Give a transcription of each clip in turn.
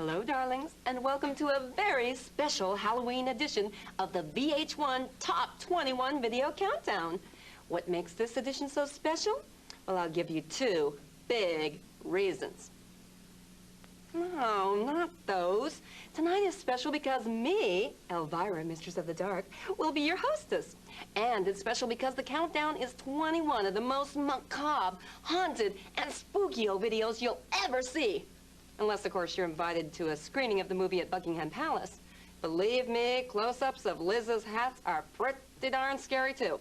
Hello, darlings, and welcome to a very special Halloween edition of the VH1 Top 21 Video Countdown. What makes this edition so special? Well, I'll give you two big reasons. No, not those. Tonight is special because me, Elvira, Mistress of the Dark, will be your hostess. And it's special because the countdown is 21 of the most macabre, haunted, and spooky videos you'll ever see. Unless, of course, you're invited to a screening of the movie at Buckingham Palace. Believe me, close-ups of Liz's hats are pretty darn scary, too.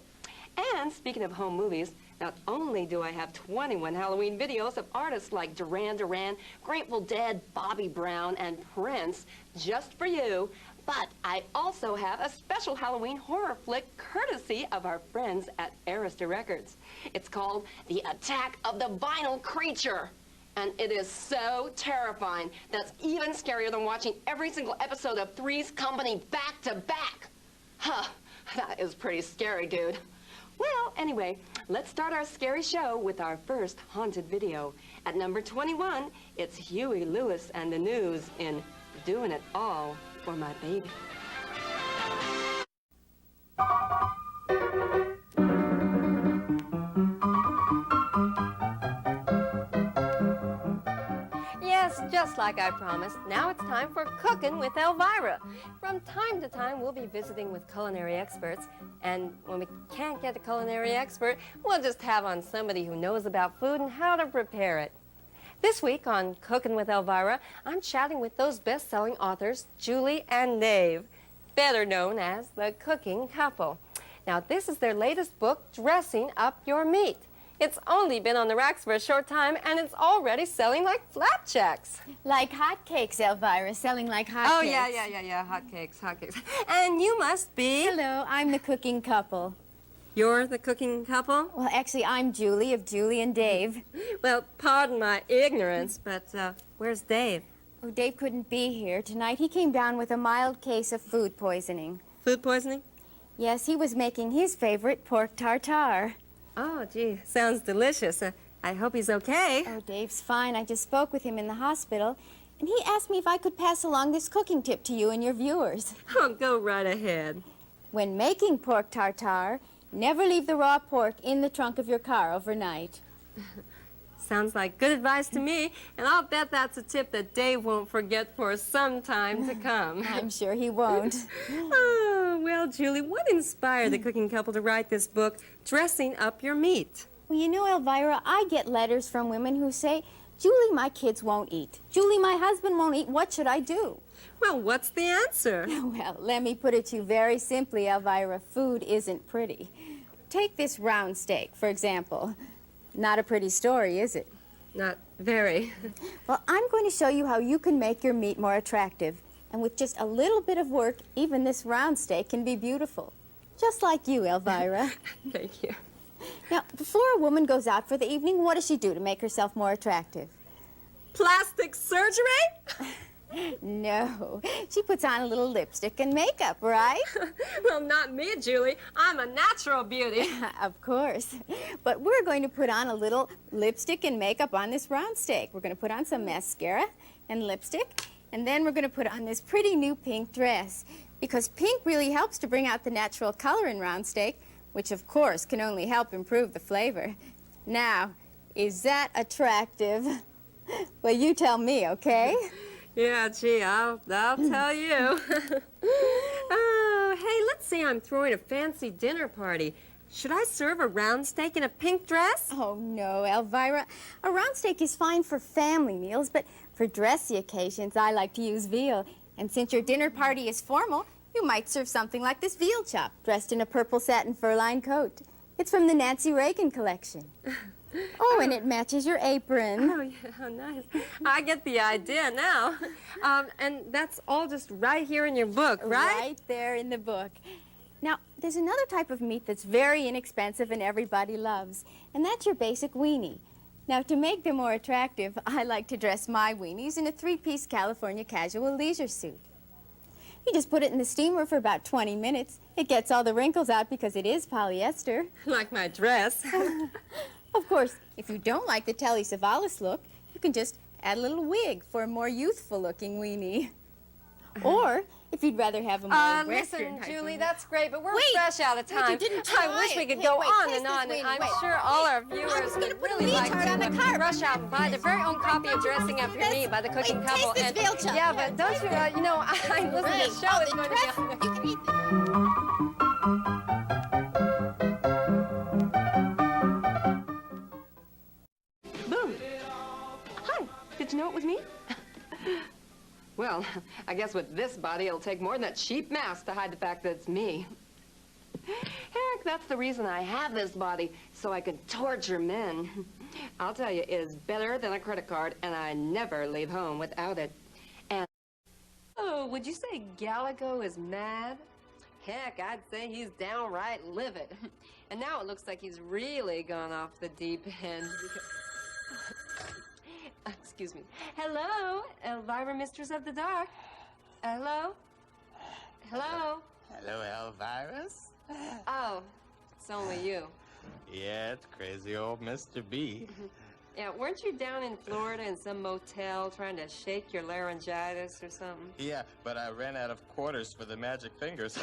And speaking of home movies, not only do I have 21 Halloween videos of artists like Duran Duran, Grateful Dead, Bobby Brown, and Prince just for you, but I also have a special Halloween horror flick courtesy of our friends at Arista Records. It's called The Attack of the Vinyl Creature. And it is so terrifying that's even scarier than watching every single episode of Three's Company back to back. Huh, that is pretty scary, dude. Well, anyway, let's start our scary show with our first haunted video. At number 21, it's Huey Lewis and the News in Doing It All for My Baby. Yes, just like I promised, now it's time for Cooking with Elvira. From time to time, we'll be visiting with culinary experts, and when we can't get a culinary expert, we'll just have on somebody who knows about food and how to prepare it. This week on Cooking with Elvira, I'm chatting with those best-selling authors, Julie and Dave, better known as the Cooking Couple. Now, this is their latest book, Dressing Up Your Meat. It's only been on the racks for a short time, and it's already selling like flapjacks. Like hotcakes, Elvira, selling like hotcakes. Oh, yeah, hotcakes. And you must be... Hello, I'm the Cooking Couple. You're the Cooking Couple? Well, actually, I'm Julie of Julie and Dave. Well, pardon my ignorance, but where's Dave? Oh, Dave couldn't be here tonight. He came down with a mild case of food poisoning. Food poisoning? Yes, he was making his favorite pork tartare. Oh, gee, sounds delicious. I hope he's okay. Oh, Dave's fine. I just spoke with him in the hospital, and he asked me if I could pass along this cooking tip to you and your viewers. Oh, go right ahead. When making pork tartare, never leave the raw pork in the trunk of your car overnight. Sounds like good advice to me, and I'll bet that's a tip that Dave won't forget for some time to come. I'm sure he won't. Oh, well, Julie, what inspired the Cooking Couple to write this book, Dressing Up Your Meat? Well, you know, Elvira, I get letters from women who say, Julie, my kids won't eat. Julie, my husband won't eat. What should I do? Well, what's the answer? Well, let me put it to you very simply, Elvira. Food isn't pretty. Take this round steak, for example. Not a pretty story, is it? Not very. Well, I'm going to show you how you can make your meat more attractive. And with just a little bit of work, even this round steak can be beautiful. Just like you, Elvira. Thank you. Now, before a woman goes out for the evening, what does she do to make herself more attractive? Plastic surgery? No. She puts on a little lipstick and makeup, right? Well, not me, Julie. I'm a natural beauty. Of course. But we're going to put on a little lipstick and makeup on this round steak. We're going to put on some mascara and lipstick, and then we're going to put on this pretty new pink dress, because pink really helps to bring out the natural color in round steak, which, of course, can only help improve the flavor. Now, is that attractive? Well, you tell me, okay? Yeah, gee, I'll tell you. Oh, hey, let's say I'm throwing a fancy dinner party. Should I serve a round steak in a pink dress? Oh, no, Elvira. A round steak is fine for family meals, but for dressy occasions, I like to use veal. And since your dinner party is formal, you might serve something like this veal chop, dressed in a purple satin fur-lined coat. It's from the Nancy Reagan collection. Oh, and it matches your apron. Oh, yeah, how nice. I get the idea now. And that's all just right here in your book, right? Right there in the book. Now, there's another type of meat that's very inexpensive and everybody loves, and that's your basic weenie. Now, to make them more attractive, I like to dress my weenies in a three-piece California casual leisure suit. You just put it in the steamer for about 20 minutes. It gets all the wrinkles out because it is polyester. Like my dress. Of course, if you don't like the Telly Savalas look, you can just add a little wig for a more youthful-looking weenie. Or, if you'd rather have a more Listen, Western Julie, type that's great, but we're Wait, fresh out of time. you didn't I try wish we it. could Hey, go wait, on taste and this on, and weenie, I'm wait. sure all our viewers just gonna would put a really like leotard on the to carpet. rush out and buy their very own copy of Dressing Up Your Me by the Cooking Wait, Couple. taste this veal chop. Yeah, but don't you, you know, I listen to the show. It's going to be on the... You can eat Boom. Hi. Did you know it was me? Well, I guess with this body, it'll take more than that cheap mask to hide the fact that it's me. Heck, that's the reason I have this body, so I can torture men. I'll tell you, it is better than a credit card, and I never leave home without it. And, oh, would you say Gallagher is mad? Heck, I'd say he's downright livid. And now it looks like he's really gone off the deep end. Excuse me. Hello, Elvira, Mistress of the Dark. Hello? Hello? Hello, Elvira. Oh, it's only you. Yeah, it's crazy old Mr. B. Yeah, weren't you down in Florida in some motel trying to shake your laryngitis or something? Yeah, but I ran out of quarters for the magic fingers.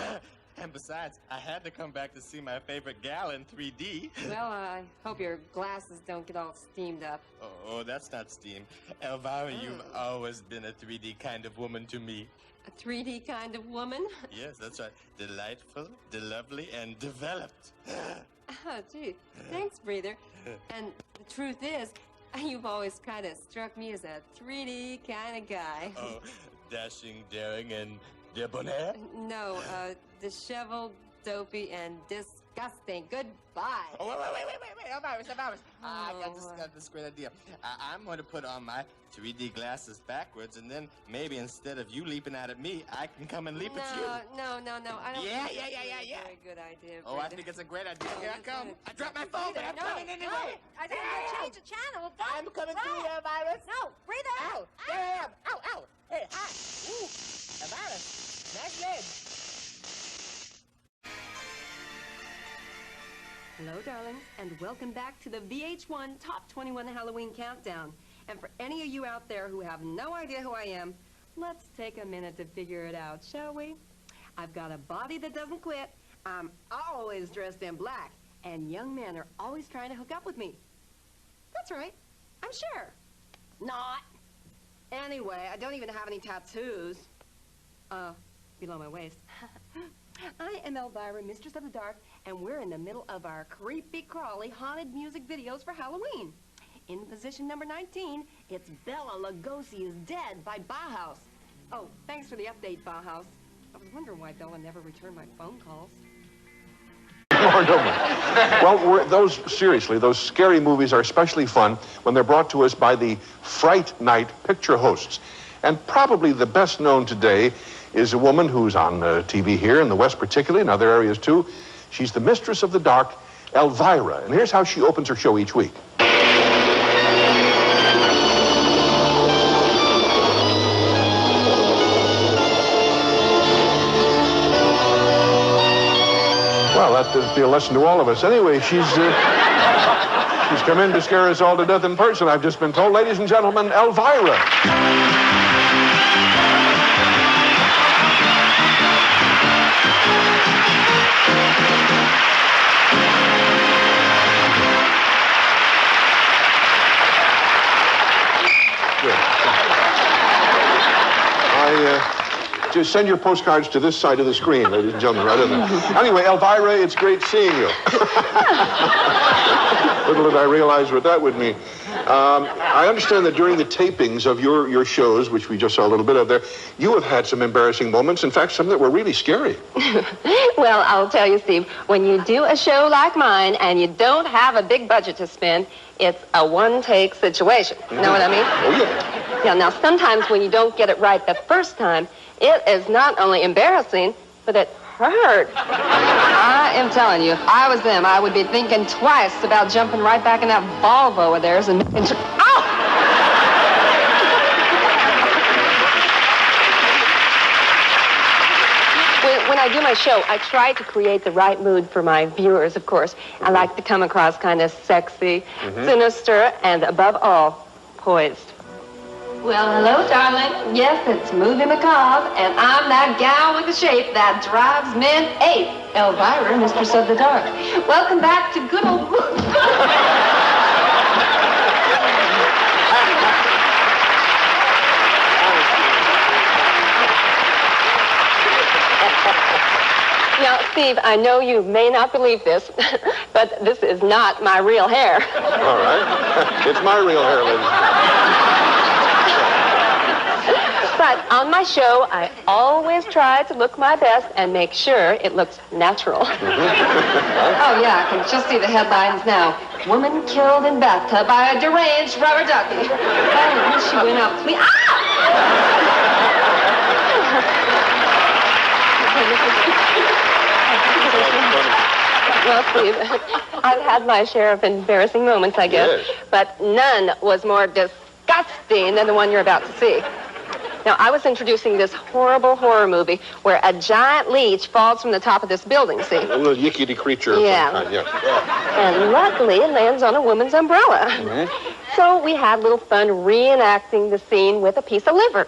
And besides, I had to come back to see my favorite gal in 3D. Well, I hope your glasses don't get all steamed up. Oh, that's not steam. Elvira, you've always been a 3D kind of woman to me. A 3D kind of woman? Yes, that's right. Delightful, lovely, and developed. Oh, gee. Thanks, Breather. And the truth is, you've always kind of struck me as a 3D kind of guy. Oh, dashing, daring, and debonair? No, disheveled, dopey, and disgusting. Goodbye. Oh, wait, Elvira. I've got this great idea. I'm going to put on my 3D glasses backwards, and then maybe instead of you leaping out at me, I can come and leap at you. No. I don't Yeah. think that's a very good idea. Oh, I Breather. think it's a great idea. No, Here I just come. wait. I dropped my phone, but I'm coming anyway. I didn't change the channel. I'm coming to you, Elvira. No, Breather. Ow, there I am. Ow. Hey, hi. Ooh, Elvira, nice leg. Hello, darlings, and welcome back to the VH1 Top 21 Halloween Countdown. And for any of you out there who have no idea who I am, let's take a minute to figure it out, shall we? I've got a body that doesn't quit. I'm always dressed in black, and young men are always trying to hook up with me. That's right. I'm sure. Not. Anyway, I don't even have any tattoos. Below my waist. I am Elvira, Mistress of the Dark, and we're in the middle of our creepy, crawly, haunted music videos for Halloween. In position number 19, it's Bela Lugosi is Dead by Bauhaus. Oh, thanks for the update, Bauhaus. I was wondering why Bela never returned my phone calls. Well, those scary movies are especially fun when they're brought to us by the Fright Night picture hosts. And probably the best known today is a woman who's on TV here in the West particularly, in other areas too. She's the Mistress of the Dark, Elvira. And here's how she opens her show each week. Well, that would be a lesson to all of us. Anyway, she's come in to scare us all to death in person, I've just been told. Ladies and gentlemen, Elvira. Just send your postcards to this side of the screen, ladies and gentlemen, right in there. Anyway, Elvira, it's great seeing you. Little did I realize what that would mean. I understand that during the tapings of your shows, which we just saw a little bit of there, you have had some embarrassing moments, in fact, some that were really scary. Well, I'll tell you, Steve, when you do a show like mine and you don't have a big budget to spend, it's a one-take situation. You know what I mean? Oh, yeah. Yeah, now, sometimes when you don't get it right the first time, it is not only embarrassing, but it hurt. I am telling you, if I was them, I would be thinking twice about jumping right back in that Volvo of theirs and ow! When I do my show, I try to create the right mood for my viewers, of course. I like to come across kind of sexy, sinister, and above all, poised. Well, hello, darling. Yes, it's Movie Macabre, and I'm that gal with the shape that drives men ape, Elvira, Mistress of the Dark. Welcome back to good old... Now, Steve, I know you may not believe this, but this is not my real hair. All right. It's my real hair, ladies and gentlemen. But on my show, I always try to look my best and make sure it looks natural. Oh, yeah, I can just see the headlines now. Woman killed in bathtub by a deranged rubber ducky. Oh, she went out. Well, Steve, I've had my share of embarrassing moments, I guess. Yes. But none was more disgusting than the one you're about to see. Now, I was introducing this horrible horror movie where a giant leech falls from the top of this building, see? A little yickety creature of some kind, yeah. And luckily, it lands on a woman's umbrella. Mm-hmm. So we had a little fun reenacting the scene with a piece of liver.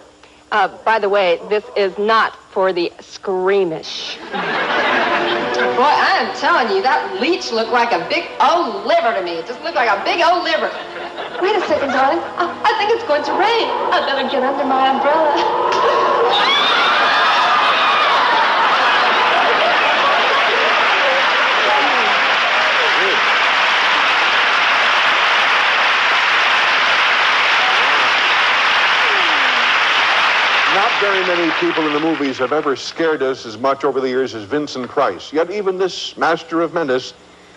By the way, this is not for the squeamish. Boy, I am telling you, that leech looked like a big old liver to me. It just looked like a big old liver. Wait a second, darling. I think it's going to rain. I better get under my umbrella. Not very many people in the movies have ever scared us as much over the years as Vincent Price. Yet even this master of menace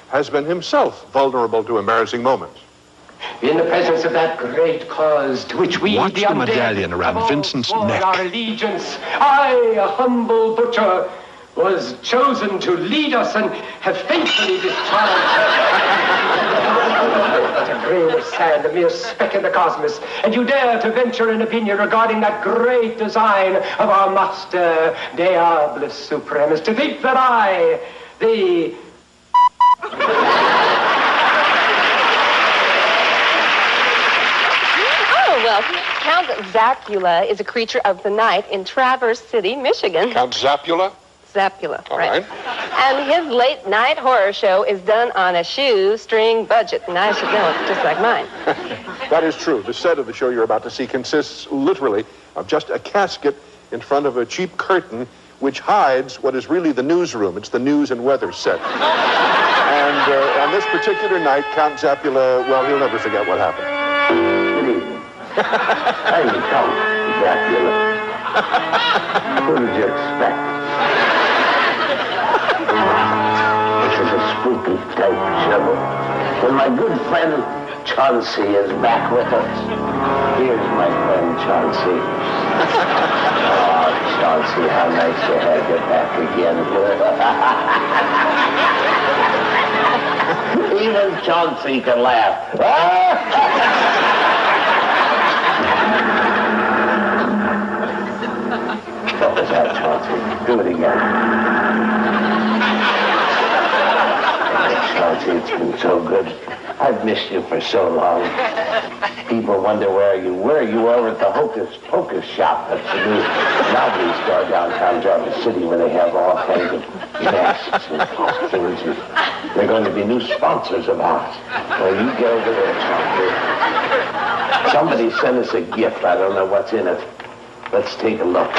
has been himself vulnerable to embarrassing moments. In the presence of that great cause to which we, Watch the the undead, medallion around have Vincent's sworn neck. our allegiance, I, a humble butcher, was chosen to lead us and have faithfully discharged. But a grain of sand, a mere speck in the cosmos, and you dare to venture an opinion regarding that great design of our master, Diable Supremus, to think that I, the... Well, Count Zapula is a creature of the night in Traverse City, Michigan. Count Zapula? Zapula, All right. And his late night horror show is done on a shoestring budget, and I should know it, just like mine. That is true. The set of the show you're about to see consists literally of just a casket in front of a cheap curtain which hides what is really the newsroom. It's the news and weather set. And on this particular night, Count Zapula, well, he'll never forget what happened. Hey, Count Dracula. What did you expect? This is a spooky type show. And my good friend Chauncey is back with us. Here's my friend Chauncey. Oh, Chauncey, how nice to have you back again. Even Chauncey can laugh. What was that, Chauncey? Do it again. Chauncey, it's been so good. I've missed you for so long. People wonder where you were. You were over at the Hocus Pocus shop. That's the new novelty store downtown Jarvis City where they have all kinds of masks and costumes. They're going to be new sponsors of ours. Well, you get over there, Chauncey. Somebody sent us a gift. I don't know what's in it. Let's take a look.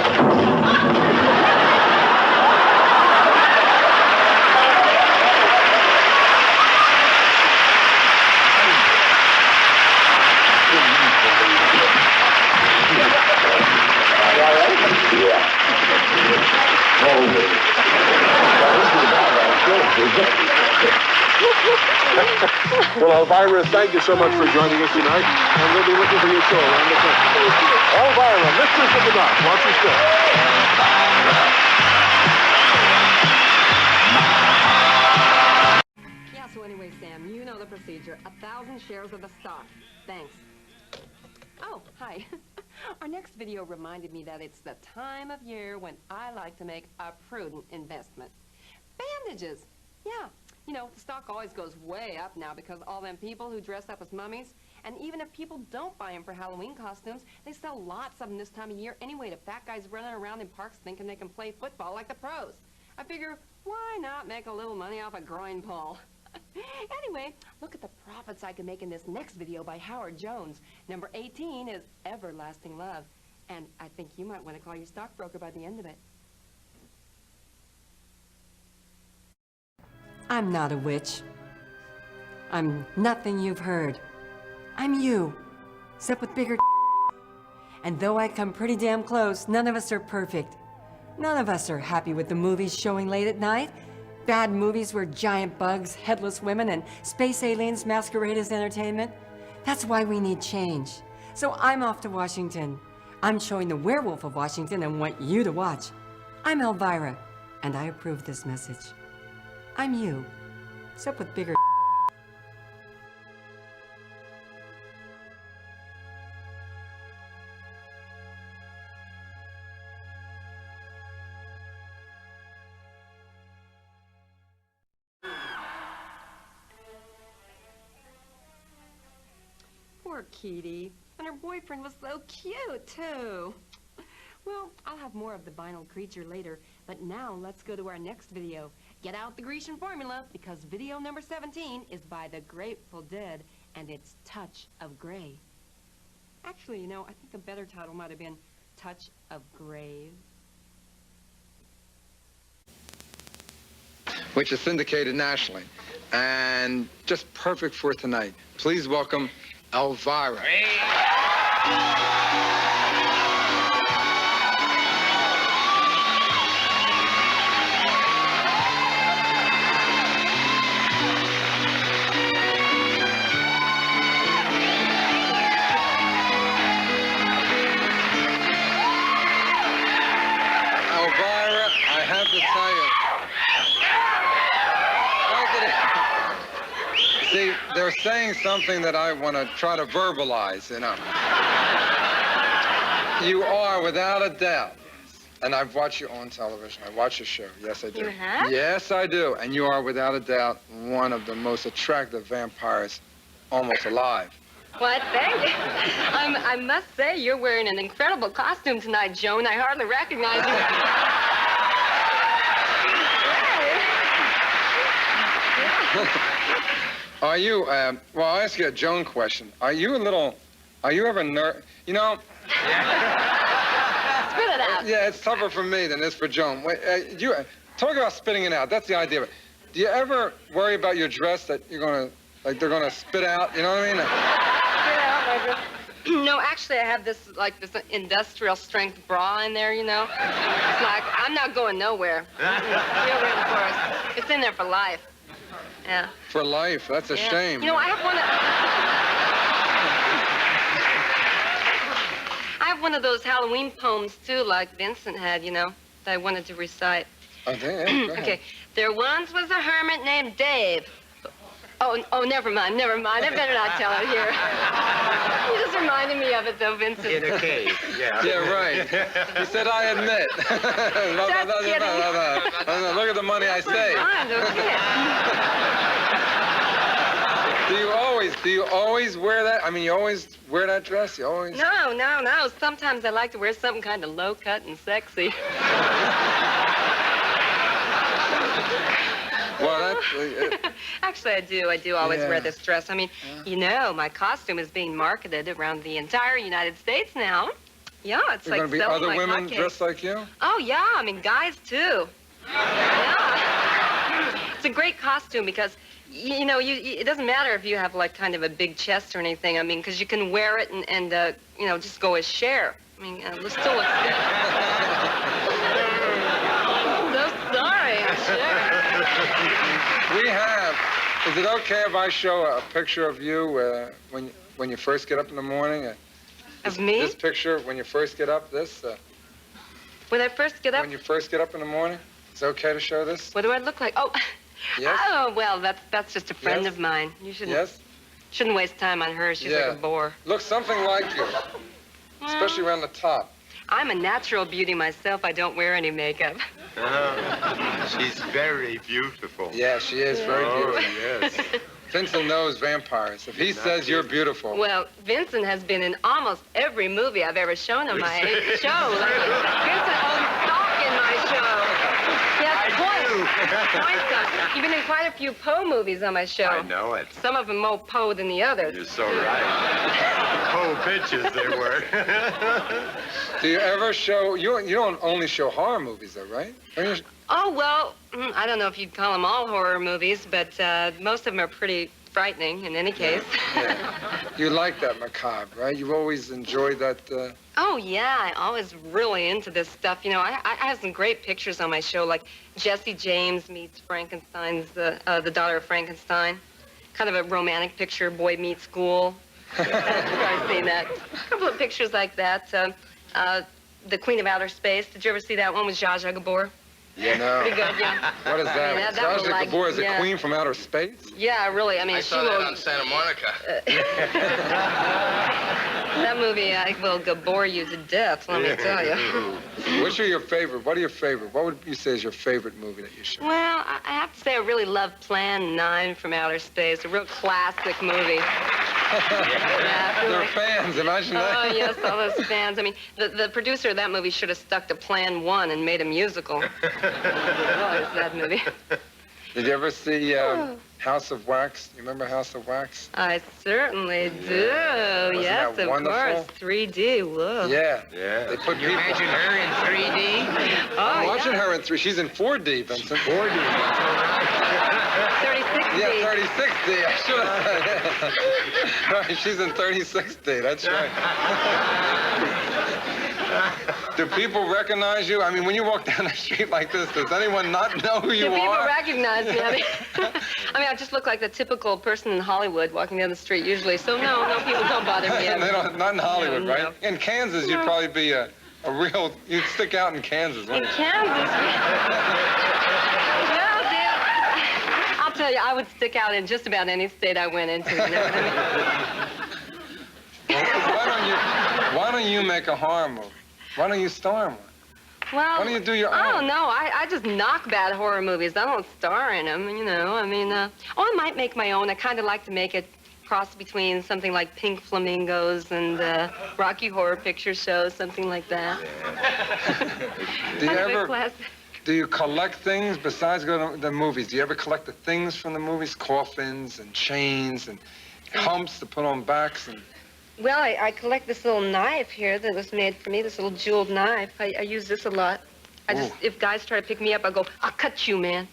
Well, Elvira, thank you so much for joining us tonight, and we'll be looking for your show around the country. Elvira, Mistress of the Dark, watch your step. Yeah, so anyway, Sam, you know the procedure. 1,000 shares of the stock. Thanks. Oh, hi. Our next video reminded me that it's the time of year when I like to make a prudent investment. Bandages. Yeah. You know, the stock always goes way up now because all them people who dress up as mummies. And even if people don't buy them for Halloween costumes, they sell lots of them this time of year anyway to fat guys running around in parks thinking they can play football like the pros. I figure, why not make a little money off a groin pull? Anyway, look at the profits I can make in this next video by Howard Jones. Number 18 is Everlasting Love. And I think you might want to call your stockbroker by the end of it. I'm not a witch. I'm nothing you've heard. I'm you, except with bigger And though I come pretty damn close, none of us are perfect. None of us are happy with the movies showing late at night. Bad movies where giant bugs, headless women, and space aliens masquerade as entertainment. That's why we need change. So I'm off to Washington. I'm showing the werewolf of Washington and want you to watch. I'm Elvira, and I approve this message. I'm you, except with bigger Poor Kitty. And her boyfriend was so cute, too. Well, I'll have more of the vinyl creature later, but now let's go to our next video. Get out the Grecian formula, because video number 17 is by the Grateful Dead, and it's Touch of Grey. Actually, you know, I think a better title might have been Touch of Grave. Which is syndicated nationally, and just perfect for tonight. Please welcome Elvira. Elvira, I have to tell you. See, they're saying something that I want to try to verbalize, you know. You are, without a doubt, and I've watched you on television. I watch your show. Yes, I do. You have? Yes, I do. And you are, without a doubt, one of the most attractive vampires almost alive. What? Thank you. I must say, you're wearing an incredible costume tonight, Joan. I hardly recognize you. Are you, well, I'll ask you a Joan question. Are you ever you know? Spit it out. Yeah, it's tougher for me than it is for Joan. Wait, talk about spitting it out. That's the idea of it. Do you ever worry about your dress that you're gonna, like they're gonna spit out, you know what I mean? Spit out my dress. No, actually, I have this industrial strength bra in there, you know? It's like, I'm not going nowhere. Real reinforced. It's in there for life. Yeah. For life, that's a shame. You know, I have one of those Halloween poems, too, like Vincent had, you know, that I wanted to recite. Okay, go ahead. Okay. There once was a hermit named Dave. Oh, never mind. I better not tell it here. You just reminded me of it, though, Vincent. In a cave, yeah. Yeah, right. He said, I admit. Look at the money I saved. Do you always wear that? I mean, you always wear that dress? You always? No. Sometimes I like to wear something kind of low-cut and sexy. Well, that's... Actually, I do always wear this dress. I mean, you know, my costume is being marketed around the entire United States now. Yeah, it's like going to be selling other like women hotcakes. dressed like you? Oh, yeah, I mean, guys, too. Yeah. It's a great costume because, you know, it doesn't matter if you have, like, kind of a big chest or anything. I mean, because you can wear it and you know, just go as Cher. I mean, let's still look good. So sorry, Cher. We have. Is it okay if I show a picture of you when you first get up in the morning? Of me? This picture when you first get up. When I first get up? When you first get up in the morning. Is it okay to show this? What do I look like? Oh. Yes. Oh well, that's just a friend of mine. You shouldn't waste time on her. She's like a bore. Looks something like you, especially around the top. I'm a natural beauty myself. I don't wear any makeup. She's very beautiful. Yeah, she is very beautiful. Yes. Vincent knows vampires. If he says you're beautiful. Well, Vincent has been in almost every movie I've ever shown on my show. Vincent owns stock in my show. Yes, points on. You've been in quite a few Poe movies on my show. I know it. Some of them more Poe than the others. You're so right. Poe bitches they were. Do you ever show, you don't only show horror movies though, right? Oh, well, I don't know if you'd call them all horror movies, but most of them are pretty frightening in any case. Yeah. You like that macabre, right? You've always enjoyed that. Oh, yeah, I always really into this stuff. You know, I have some great pictures on my show, like Jesse James meets Frankenstein's, the daughter of Frankenstein. Kind of a romantic picture, boy meets school. I've seen that. A couple of pictures like that. The Queen of Outer Space. Did you ever see that one with Zsa Zsa Gabor? Yeah. No. Pretty good, yeah. What is that? that Zsa was Zsa like, Gabor is yeah. a queen from outer space? Yeah, really. I mean, I she saw that will... on Santa Monica. That movie will bore you to death, let me tell you. Which are your favorite? What are your favorite? What would you say is your favorite movie that you show? Well, I have to say I really love Plan 9 from Outer Space, a real classic movie. Yeah, They're fans, imagine that. Oh, yes, all those fans. I mean, the producer of that movie should have stuck to Plan 1 and made a musical. Oh, it's that movie. Did you ever see House of Wax? You remember House of Wax? I certainly do. Yes, that of wonderful? course. 3D, whoa. Yeah. Yeah. They put you imagine her in 3D? Oh, I'm watching yeah. her in 3. She's in 4D, Vincent. 4D. 36D. Yeah, 36D. I should have said. Right, she's in 36D. That's right. Do people recognize you? I mean, when you walk down the street like this, does anyone not know who you Do are? people recognize me? I just look like the typical person in Hollywood walking down the street usually. So no, people don't bother me. They don't, not in Hollywood, No, right? no. In Kansas, you'd probably be a real, you'd stick out in Kansas, In wouldn't you? Kansas. Well, dear, I'll tell you, I would stick out in just about any state I went into. You know what I mean? Well, why don't you make a horror movie? Why don't you star in one? Well, Why don't you do your I own? don't know. I just knock bad horror movies. I don't star in them, you know. I mean, I might make my own. I kind of like to make it cross between something like Pink Flamingos and Rocky Horror Picture Show, something like that. Do you Kind of a ever, classic. do you collect things besides going to the movies? Do you ever collect the things from the movies? Coffins and chains and humps to put on backs and... Well, I collect this little knife here that was made for me, this little jeweled knife. I use this a lot. If guys try to pick me up, I go, I'll cut you, man.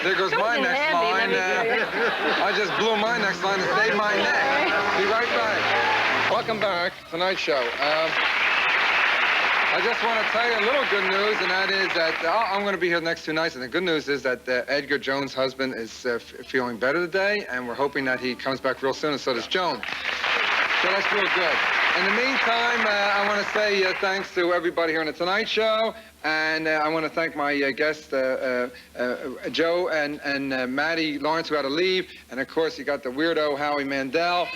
There goes my Comes in next handy, line. let me tell you. I just blew my next line and saved my neck. Be right back. Welcome back, Tonight Show. I just want to tell you a little good news, and that is that I'm going to be here the next 2 nights, and the good news is that Edgar Jones' husband is feeling better today, and we're hoping that he comes back real soon, and so does Joan. So that's real good. In the meantime, I want to say thanks to everybody here on The Tonight Show, and I want to thank my guests, Joe and Maddie Lawrence, who had to leave, and of course you got the weirdo Howie Mandel.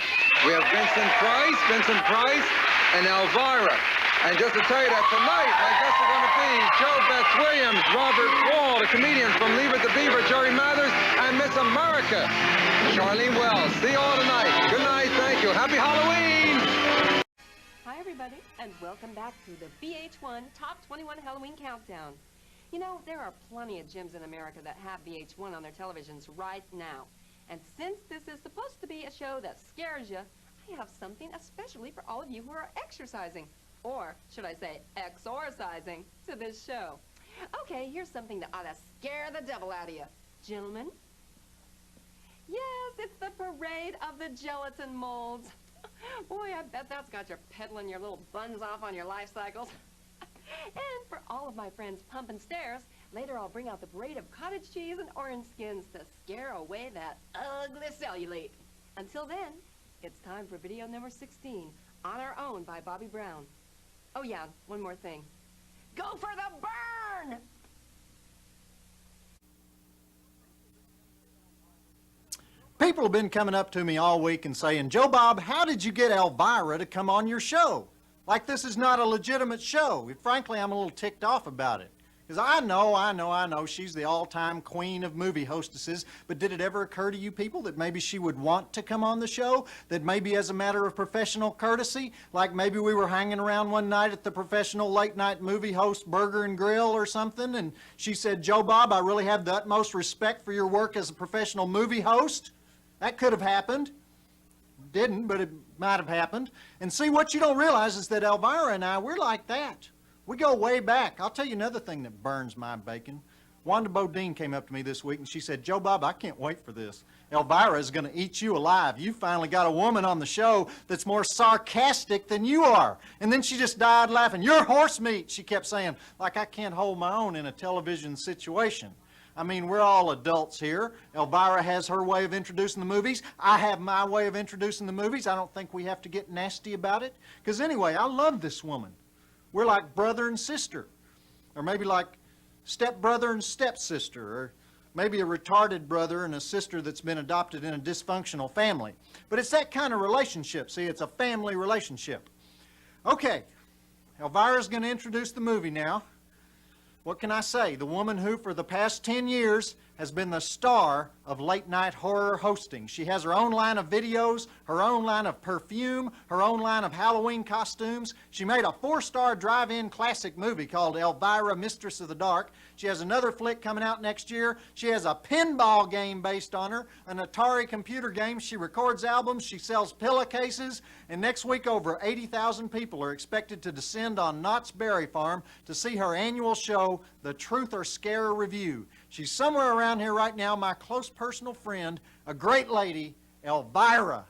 We have Vincent Price, and Elvira. And just to tell you that tonight, my guests are going to be Joe Beth Williams, Robert Wall, the comedians from Leave It to Beaver, Jerry Mathers, and Miss America, Charlene Wells. See you all tonight. Good night. Thank you. Happy Halloween. Hi, everybody, and welcome back to the VH1 Top 21 Halloween Countdown. You know, there are plenty of gyms in America that have VH1 on their televisions right now. And since this is supposed to be a show that scares you, I have something especially for all of you who are exercising. Or, should I say, exorcising to this show. Okay, here's something that ought to scare the devil out of you. Gentlemen? Yes, it's the parade of the gelatin molds. Boy, I bet that's got you peddling your little buns off on your life cycles. And for all of my friends pumping stairs, later I'll bring out the parade of cottage cheese and orange skins to scare away that ugly cellulite. Until then, it's time for video number 16, On Our Own by Bobby Brown. Oh yeah, one more thing. Go for the burn! People have been coming up to me all week and saying, Joe Bob, how did you get Elvira to come on your show? Like this is not a legitimate show. Frankly, I'm a little ticked off about it. Because I know she's the all-time queen of movie hostesses, but did it ever occur to you people that maybe she would want to come on the show? That maybe as a matter of professional courtesy, like maybe we were hanging around one night at the professional late-night movie host Burger and Grill or something, and she said, "Joe Bob, I really have the utmost respect for your work as a professional movie host." That could have happened. Didn't, but it might have happened. And see, what you don't realize is that Elvira and I, we're like that. We go way back. I'll tell you another thing that burns my bacon. Wanda Bodine came up to me this week and she said, "Joe Bob, I can't wait for this. Elvira is going to eat you alive. You finally got a woman on the show that's more sarcastic than you are." And then she just died laughing. "You're horse meat," she kept saying, like I can't hold my own in a television situation. I mean, we're all adults here. Elvira has her way of introducing the movies. I have my way of introducing the movies. I don't think we have to get nasty about it. Because anyway, I love this woman. We're like brother and sister, or maybe like stepbrother and stepsister, or maybe a retarded brother and a sister that's been adopted in a dysfunctional family. But it's that kind of relationship. See, it's a family relationship. Okay, Elvira's going to introduce the movie now. What can I say? The woman who, for the past 10 years, has been the star of late-night horror hosting. She has her own line of videos, her own line of perfume, her own line of Halloween costumes. She made a 4-star drive-in classic movie called Elvira, Mistress of the Dark. She has another flick coming out next year. She has a pinball game based on her, an Atari computer game. She records albums. She sells pillowcases. And next week, over 80,000 people are expected to descend on Knott's Berry Farm to see her annual show, The Truth or Scare Review. She's somewhere around here right now, my close personal friend, a great lady, Elvira.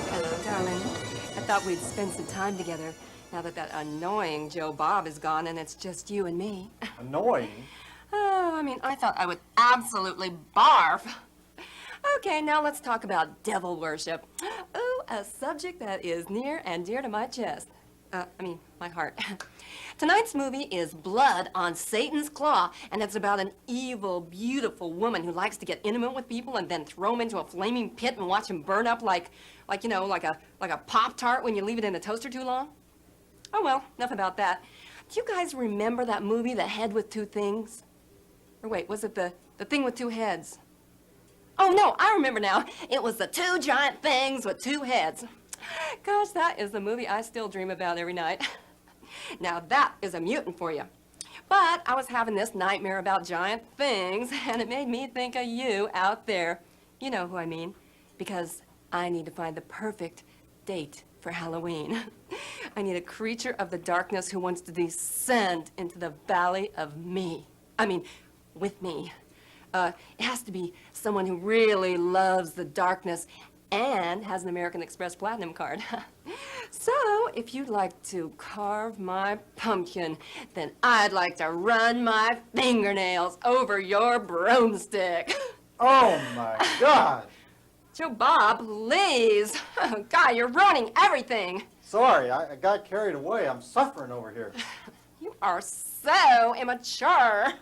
Hello, darling. I thought we'd spend some time together now that annoying Joe Bob is gone and it's just you and me. Annoying? Oh, I mean, I thought I would absolutely barf. Okay, now let's talk about devil worship. Ooh, a subject that is near and dear to my chest. My heart. Tonight's movie is Blood on Satan's Claw, and it's about an evil, beautiful woman who likes to get intimate with people and then throw them into a flaming pit and watch them burn up like a Pop-Tart when you leave it in a toaster too long. Oh well, enough about that. Do you guys remember that movie, The Head with Two Things? Or wait, was it the thing with two heads? Oh no, I remember now. It was the two giant things with two heads. Gosh, that is the movie I still dream about every night. Now that is a mutant for you. But I was having this nightmare about giant things, and it made me think of you out there. You know who I mean. Because I need to find the perfect date for Halloween. I need a creature of the darkness who wants to descend into the valley of me. With me. It has to be someone who really loves the darkness and has an American Express Platinum card. So, if you'd like to carve my pumpkin, then I'd like to run my fingernails over your broomstick. Oh, my God. Joe Bob, please. God, you're ruining everything. Sorry, I got carried away. I'm suffering over here. You are so immature.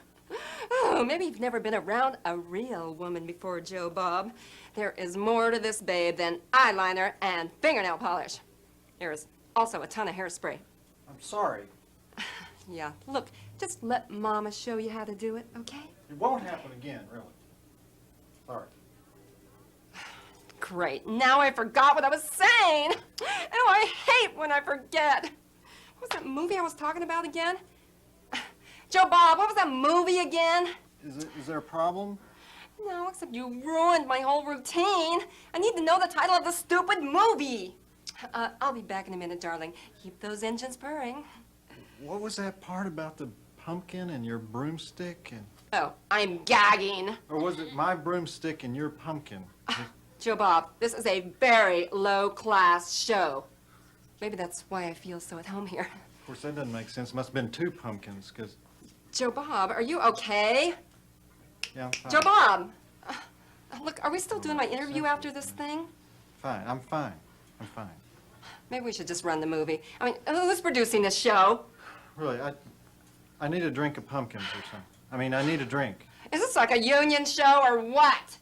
Oh, maybe you've never been around a real woman before, Joe Bob. There is more to this babe than eyeliner and fingernail polish. There is also a ton of hairspray. I'm sorry. Yeah, look, just let Mama show you how to do it, okay? It won't happen again, really. Sorry. Great, now I forgot what I was saying. Oh, I hate when I forget. What was that movie I was talking about again? Joe Bob, what was that movie again? Is there a problem? No, except you ruined my whole routine. I need to know the title of the stupid movie. I'll be back in a minute, darling. Keep those engines purring. What was that part about the pumpkin and your broomstick? Oh, I'm gagging. Or was it my broomstick and your pumpkin? Joe Bob, this is a very low-class show. Maybe that's why I feel so at home here. Of course, that doesn't make sense. Must have been two pumpkins, because... Joe Bob, are you okay? Yeah, I'm fine. Joe Bob! Look, are we still doing my interview after this thing? Fine, I'm fine. I'm fine. Maybe we should just run the movie. Who's producing this show? Really, I need a drink of pumpkins or something. I need a drink. Is this like a union show or what?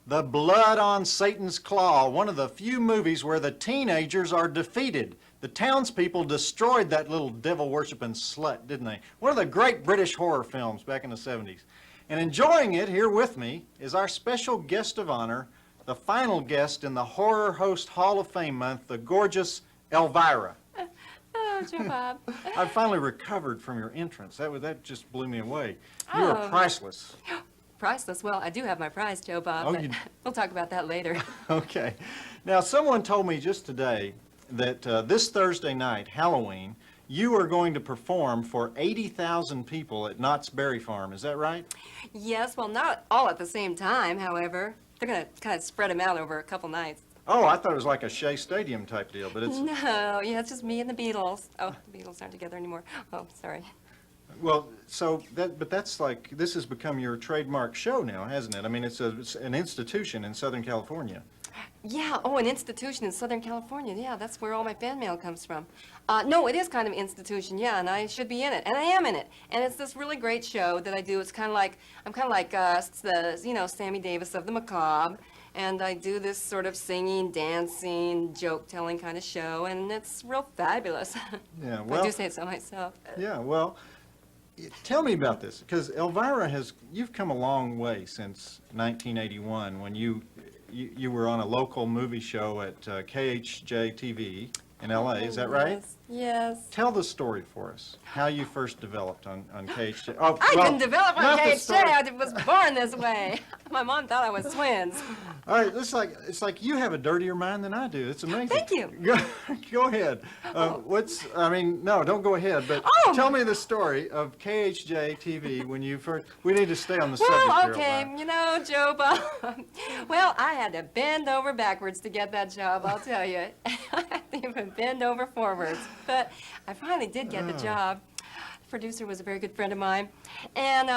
The Blood on Satan's Claw, one of the few movies where the teenagers are defeated. The townspeople destroyed that little devil-worshipping slut, didn't they? One of the great British horror films back in the 70s. And enjoying it here with me is our special guest of honor, the final guest in the Horror Host Hall of Fame month, the gorgeous Elvira. Oh, Joe Bob. I finally recovered from your entrance. That just blew me away. You are priceless. Priceless. Well, I do have my prize, Joe Bob, but we'll talk about that later. Okay. Now, someone told me just today that this Thursday night, Halloween, you are going to perform for 80,000 people at Knott's Berry Farm. Is that right? Yes, well, not all at the same time, however. They're going to kind of spread them out over a couple nights. Oh, I thought it was like a Shea Stadium type deal, but it's... No, yeah, it's just me and the Beatles. Oh, the Beatles aren't together anymore. Oh, sorry. Well, so but that's like, this has become your trademark show now, hasn't it? I mean, it's an institution in Southern California. Yeah, oh, an institution in Southern California. Yeah, that's where all my fan mail comes from. No, it is kind of an institution, yeah, and I should be in it, and I am in it. And it's this really great show that I do. It's kind of like, I'm kind of like, the, Sammy Davis of the Macabre. And I do this sort of singing, dancing, joke-telling kind of show, and it's real fabulous. Yeah, well... I do say it so myself. Yeah, well, tell me about this, because Elvira you've come a long way since 1981 when you were on a local movie show at KHJ TV in LA, is that right? Yes. Tell the story for us, how you first developed on KHJ. Oh, I well, didn't develop on not the KHJ, story. I was born this way. My mom thought I was twins. All right, it's like you have a dirtier mind than I do. It's amazing. Thank you. Go ahead. No, don't go ahead, but tell me the story of KHJ TV when you first, we need to stay on the subject Well, here, okay, Joe Bob. Well, I had to bend over backwards to get that job, I'll tell you. I had to even bend over forwards. But I finally did get the job. The producer was a very good friend of mine. And,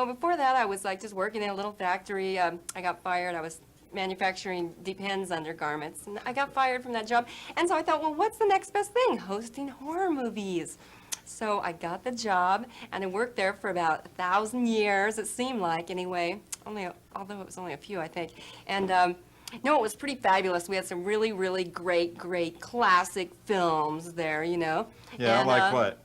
before that, I was like just working in a little factory. I got fired. I was manufacturing Depends undergarments. And I got fired from that job. And so I thought, well, what's the next best thing? Hosting horror movies. So I got the job, and I worked there for about 1,000 years, it seemed like, anyway. Although it was only a few, I think. And, it was pretty fabulous. We had some really, really great classic films there, Yeah, and, like what?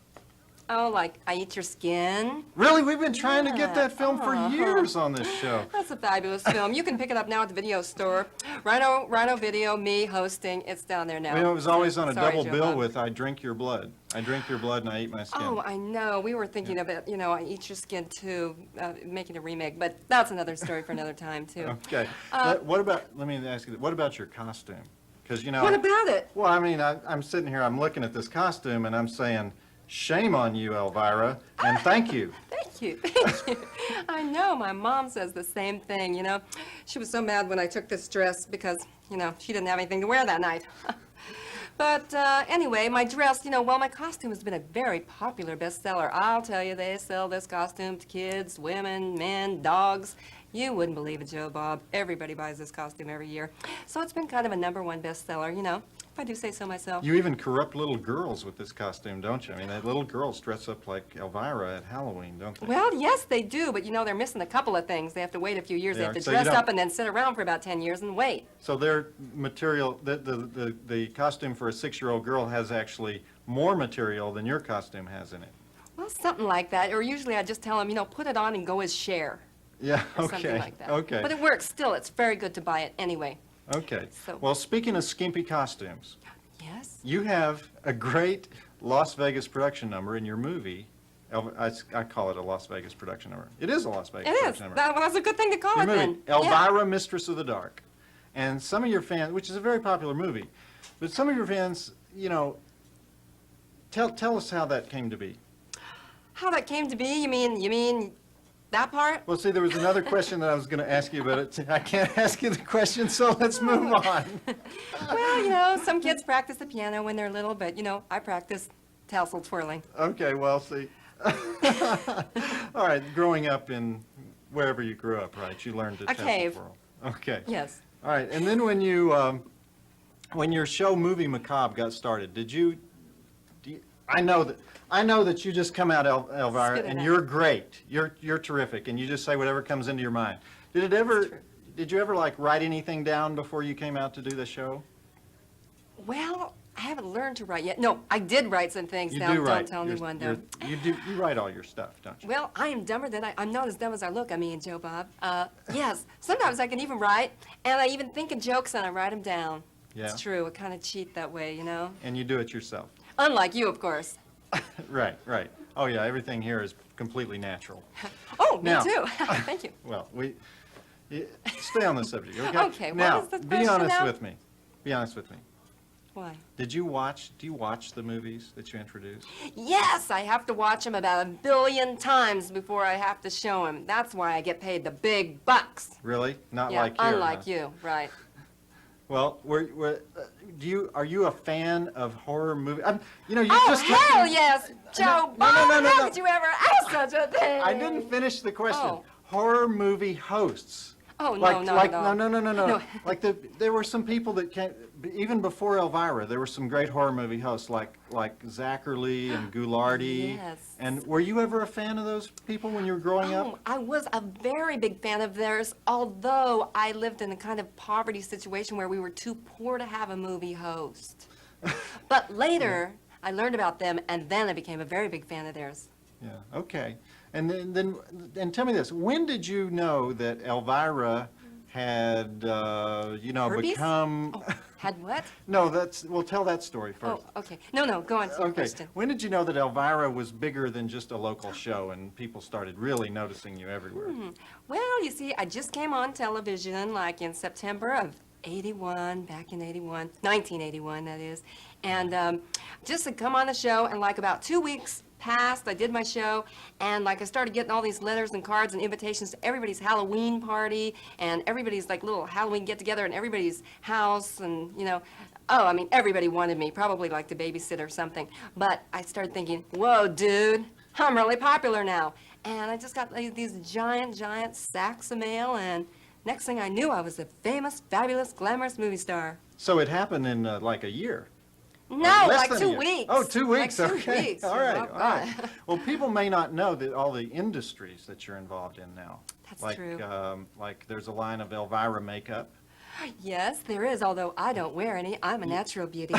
Oh, like I Eat Your Skin. Really? We've been trying to get that film for years on this show. That's a fabulous film. You can pick it up now at the video store. Rhino Video, me hosting. It's down there now. It was always on a Sorry, double Joe bill Bob. with I Drink Your Blood. I drink your blood and I eat my skin. Oh, I know. We were thinking of it, I Eat Your Skin too, making a remake, but that's another story for another time too. Okay. Let me ask you, what about your costume? Because, What about it? Well, I mean, I'm sitting here, I'm looking at this costume and I'm saying, shame on you, Elvira, and thank you. Thank you. I know, my mom says the same thing, She was so mad when I took this dress because, she didn't have anything to wear that night. But anyway, my dress, my costume has been a very popular bestseller. I'll tell you, they sell this costume to kids, women, men, dogs. You wouldn't believe it, Joe Bob. Everybody buys this costume every year. So it's been kind of a #1 bestseller, if I do say so myself. You even corrupt little girls with this costume, don't you? I mean, that little girls dress up like Elvira at Halloween, don't they? Well, yes, they do, but they're missing a couple of things. They have to wait a few years. They have to so dress up and then sit around for about 10 years and wait. So their material, the costume for a 6-year-old girl has actually more material than your costume has in it. Well, something like that. Or usually I just tell them, put it on and go as Cher. Yeah, Or okay. something like that. Okay. But it works still. It's very good to buy it anyway. Okay. So- Well, speaking of skimpy costumes, Yes? you have a great Las Vegas production number in your movie. I call it a Las Vegas production number. It is a Las Vegas It is. production number. That's a good thing to call Your it movie, then. Elvira, Mistress of the Dark. And some of your fans, which is a very popular movie, but some of your fans, tell us how that came to be. How that came to be? You mean that part? Well, see, there was another question that I was going to ask you, but I can't ask you the question, so let's move on. Well, some kids practice the piano when they're little, but, I practice tassel twirling. Okay, well, see. All right, growing up in wherever you grew up, right, you learned to tassel cave. twirl. Okay. Yes. All right, and then when your show Movie Macabre got started, I know that you just come out, Elvira, Spit it and out. you're great. You're terrific, and you just say whatever comes into your mind. Did it ever, did you ever like write anything down before you came out to do the show? Well, I haven't learned to write yet. No, I did write some things You down. do write. Don't tell anyone, though. You write all your stuff, don't you? Well, I am dumber than I'm not as dumb as I look, I mean, Joe Bob. Yes, sometimes I can even write, and I even think of jokes and I write them down. Yeah. It's true. I kind of cheat that way, you know? And you do it yourself. Unlike you, of course. Right, right. Oh yeah, everything here is completely natural. Oh, me Now- too. Thank you. Well, stay on the subject, okay? Okay, what now, is the be question honest now? with me. Be honest with me. Why? Do you watch the movies that you introduce? Yes, I have to watch them about 1 billion times before I have to show them. That's why I get paid the big bucks. Really? Not Yeah, like here, unlike huh? you, right. Well, are you a fan of horror movies? You Oh, just hell yes, Joe Bob, no, how could you ever ask such a thing? I didn't finish the question. Oh. Horror movie hosts. Oh, no, Like, no, like, no. No. Like there were some people that came, even before Elvira, there were some great horror movie hosts like Zachary and Goulardi. Yes. And were you ever a fan of those people when you were growing Oh, up? I was a very big fan of theirs, although I lived in a kind of poverty situation where we were too poor to have a movie host. But later, I learned about them, and then I became a very big fan of theirs. Yeah, okay. And then tell me this, when did you know that Elvira had, Herpes? become... Oh, had what? No, we'll tell that story first. Oh, okay. No, go on to your Okay, question. when did you know that Elvira was bigger than just a local show and people started really noticing you everywhere? Well, you see, I just came on television like in September of 81, back in 1981, that is. And just to come on the show, and like about 2 weeks passed, I did my show, and like I started getting all these letters and cards and invitations to everybody's Halloween party, and everybody's like little Halloween get-together in everybody's house, and oh, I mean, everybody wanted me, probably like to babysit or something. But I started thinking, whoa, dude, I'm really popular now. And I just got like, these giant sacks of mail, and next thing I knew, I was a famous, fabulous, glamorous movie star. So it happened in like a year? No, Less like than a 2 year. weeks. Oh, 2 weeks, Like 2 okay. weeks. All right, Oh, all right. God. Well, people may not know that all the industries that you're involved in now. That's true. Like there's a line of Elvira makeup. Yes, there is, although I don't wear any. I'm a natural beauty.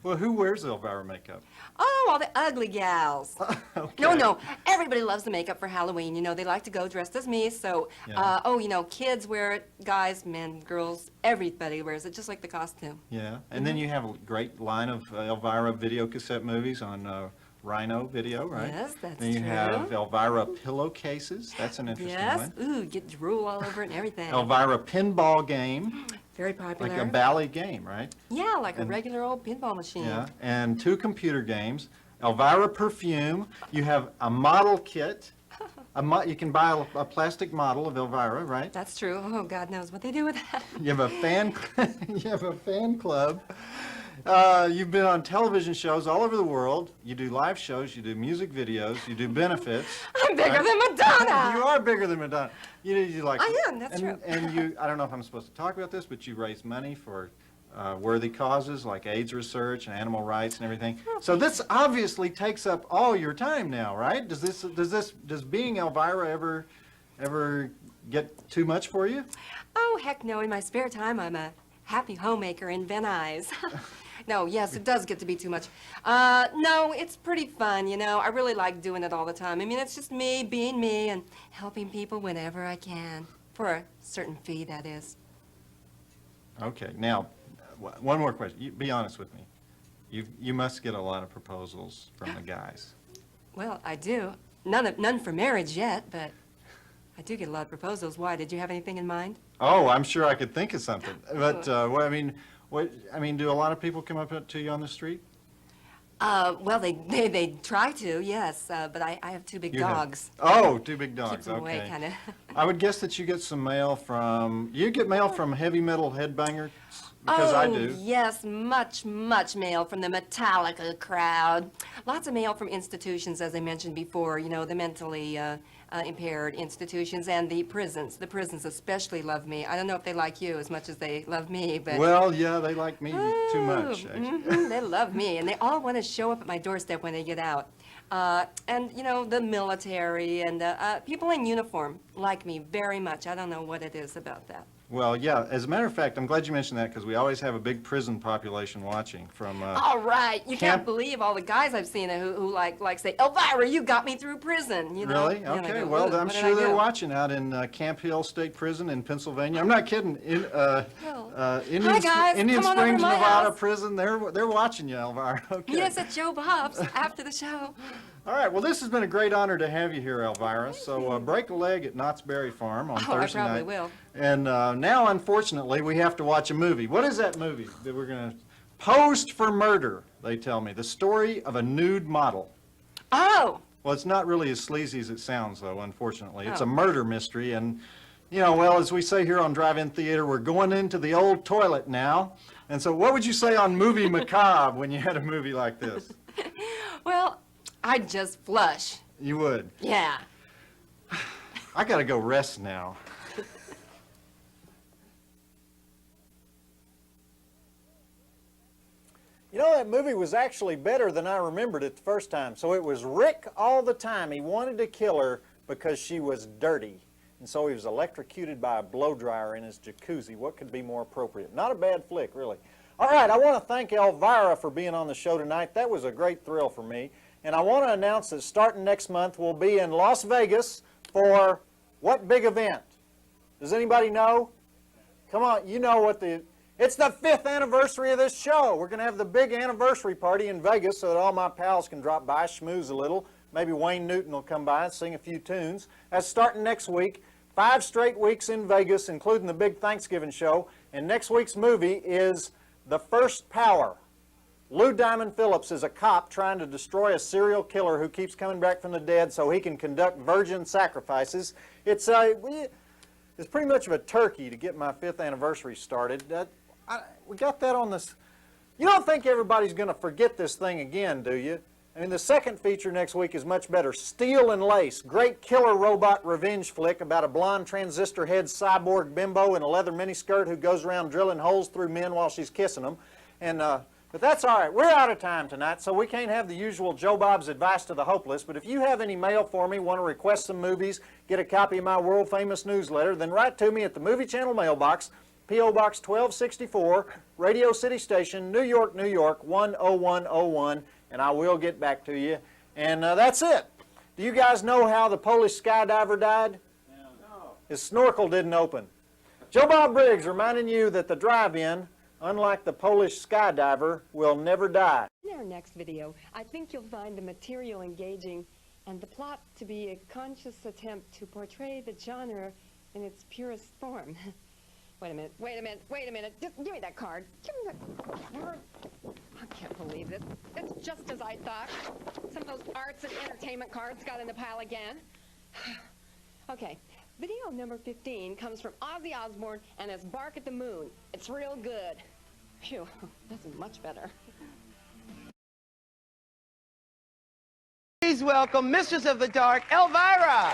Well, who wears Elvira makeup? Oh, all the ugly gals. Okay. No, everybody loves the makeup for Halloween. They like to go dressed as me, so, Yeah. kids wear it, guys, men, girls, everybody wears it, just like the costume. Yeah, and then you have a great line of Elvira video cassette movies on Rhino Video, right? Yes, that's Then you true. have Elvira pillowcases. That's an interesting Yes, one. ooh, get drool all over it and everything. Elvira pinball game, Very popular. like a bally game, right? Yeah, like a And- regular old pinball machine. Yeah, and 2 computer games. Elvira perfume. You have a model kit. You can buy a plastic model of Elvira, right? That's true. Oh, God knows what they do with that. You have a fan. You have a fan club. You've been on television shows all over the world. You do live shows. You do music videos. You do benefits. I'm bigger than Madonna. You are bigger than Madonna. You like. I am, that's and, true. And you, I don't know if I'm supposed to talk about this, but you raise money for worthy causes like AIDS research and animal rights and everything. So this obviously takes up all your time now, right? Does being Elvira ever get too much for you? Oh, heck no. In my spare time, I'm a happy homemaker in Venice. No, yes, it does get to be too much. No, it's pretty fun, I really like doing it all the time. I mean, it's just me being me and helping people whenever I can. For a certain fee, that is. Okay, now, one more question. Be honest with me. You must get a lot of proposals from the guys. Well, I do. None for marriage yet, but I do get a lot of proposals. Why? Did you have anything in mind? Oh, I'm sure I could think of something. But, do a lot of people come up to you on the street? Well, they try to, yes, but I have 2 big You have- dogs. Oh, 2 big dogs, Keeps them away, okay. kind of. I would guess that you get some mail from, you get mail from heavy metal headbangers? Because I do. Yes, much mail from the Metallica crowd. Lots of mail from institutions, as I mentioned before, the mentally impaired institutions and the prisons. The prisons especially love me. I don't know if they like you as much as they love me, but... Well, yeah, they like me too much, actually. They love me, and they all want to show up at my doorstep when they get out. And, the military and people in uniform like me very much. I don't know what it is about that. Well, yeah, as a matter of fact, I'm glad you mentioned that because we always have a big prison population watching from... All right. You Camp- can't believe all the guys I've seen who like say, Elvira, you got me through prison, you know? Really? Yeah, and I Okay, go, well, "Ooh, I'm what did sure I they're do?" watching out in Camp Hill State Prison in Pennsylvania. I'm not kidding. Indian, Hi, guys. Indian Come on over to Springs, my Nevada house. prison, they're watching you, Elvira. Okay. Meet us at Joe Bob's after the show. All right, well, this has been a great honor to have you here, Elvira. So break a leg at Knott's Berry Farm on Oh, I Thursday night. probably will. And now, unfortunately, we have to watch a movie. What is that movie that we're going to... Posed for Murder, they tell me. The story of a nude model. Oh! Well, it's not really as sleazy as it sounds, though, unfortunately. It's Oh. a murder mystery, and, you know, well, as we say here on Drive-In Theater, we're going into the old toilet now. And so what would you say on Movie Macabre when you had a movie like this? Well, I'd just flush. You would. Yeah. I got to go rest now. You know, that movie was actually better than I remembered it the first time. So it was Rick all the time. He wanted to kill her because she was dirty. And so he was electrocuted by a blow dryer in his jacuzzi. What could be more appropriate? Not a bad flick, really. All right, I want to thank Elvira for being on the show tonight. That was a great thrill for me. And I want to announce that starting next month, we'll be in Las Vegas for what big event? Does anybody know? Come on, you know what the... It's the 5th anniversary of this show. We're going to have the big anniversary party in Vegas so that all my pals can drop by, schmooze a little. Maybe Wayne Newton will come by and sing a few tunes. That's starting next week. 5 straight weeks in Vegas, including the big Thanksgiving show. And next week's movie is The First Power. Lou Diamond Phillips is a cop trying to destroy a serial killer who keeps coming back from the dead so he can conduct virgin sacrifices. It's pretty much of a turkey to get my 5th anniversary started. We got that on this. You don't think everybody's going to forget this thing again, do you? I mean, the second feature next week is much better. Steel and Lace, great killer robot revenge flick about a blonde transistor head cyborg bimbo in a leather miniskirt who goes around drilling holes through men while she's kissing them. And but that's all right. We're out of time tonight, so we can't have the usual Joe Bob's advice to the hopeless. But if you have any mail for me, want to request some movies, get a copy of my world-famous newsletter, then write to me at the Movie Channel mailbox, P.O. Box 1264, Radio City Station, New York, New York, 10101, and I will get back to you. And that's it. Do you guys know how the Polish skydiver died? No. His snorkel didn't open. Joe Bob Briggs reminding you that the drive-in, unlike the Polish skydiver, will never die. In our next video, I think you'll find the material engaging and the plot to be a conscious attempt to portray the genre in its purest form. Wait a minute. Just give me that card. Give me that card. I can't believe this. It's just as I thought. Some of those arts and entertainment cards got in the pile again. Okay, video number 15 comes from Ozzy Osbourne and his Bark at the Moon. It's real good. Phew, this is much better. Please welcome Mistress of the Dark, Elvira.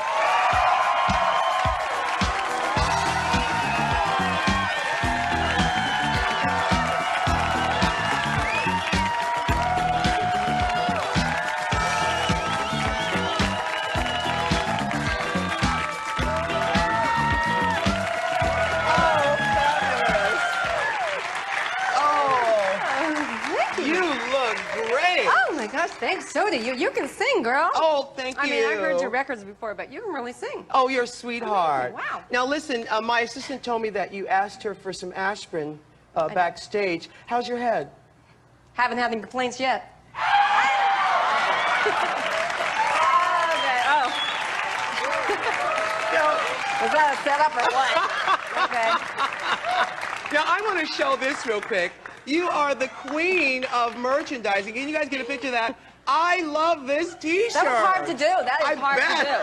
Oh my gosh, thanks. So do you. You can sing, girl. Oh, thank you. I mean, I heard your records before, but you can really sing. Oh, you're a sweetheart. Wow. Now listen, my assistant told me that you asked her for some aspirin backstage. How's your head? Haven't had any complaints yet. Okay, oh. Was that a setup or what? Okay. Now, I want to show this real quick. You are the queen of merchandising. Can you guys get a picture of that? I love this T-shirt. That was hard to do. That is hard to do.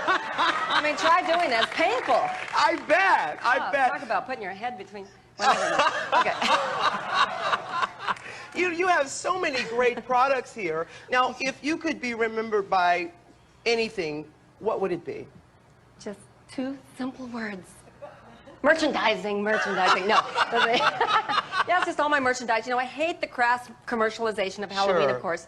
I mean, try doing that. It's painful. I bet. I bet. Talk about putting your head between... Okay. You have so many great products here. Now, if you could be remembered by anything, what would it be? Just 2 simple words. Merchandising. No. Yeah, it's just all my merchandise. You know, I hate the crass commercialization of Halloween, Sure. of course.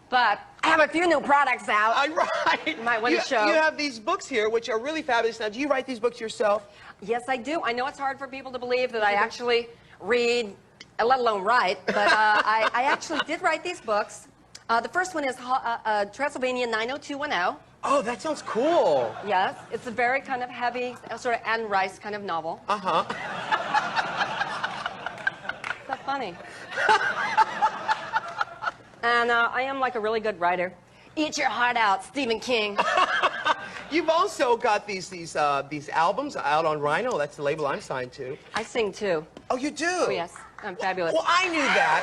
But I have a few new products out. Right. You might want to show. You have these books here, which are really fabulous. Now, do you write these books yourself? Yes, I do. I know it's hard for people to believe that I actually read, let alone write, but I actually did write these books. The first one is Transylvania 90210. Oh, that sounds cool. Yes, it's a very kind of heavy, sort of Anne Rice kind of novel. Uh-huh. Is that funny? And I am like a really good writer. Eat your heart out, Stephen King. You've also got these albums out on Rhino. That's the label I'm signed to. I sing too. Oh, you do? Oh, yes. I'm fabulous. Well, I knew that.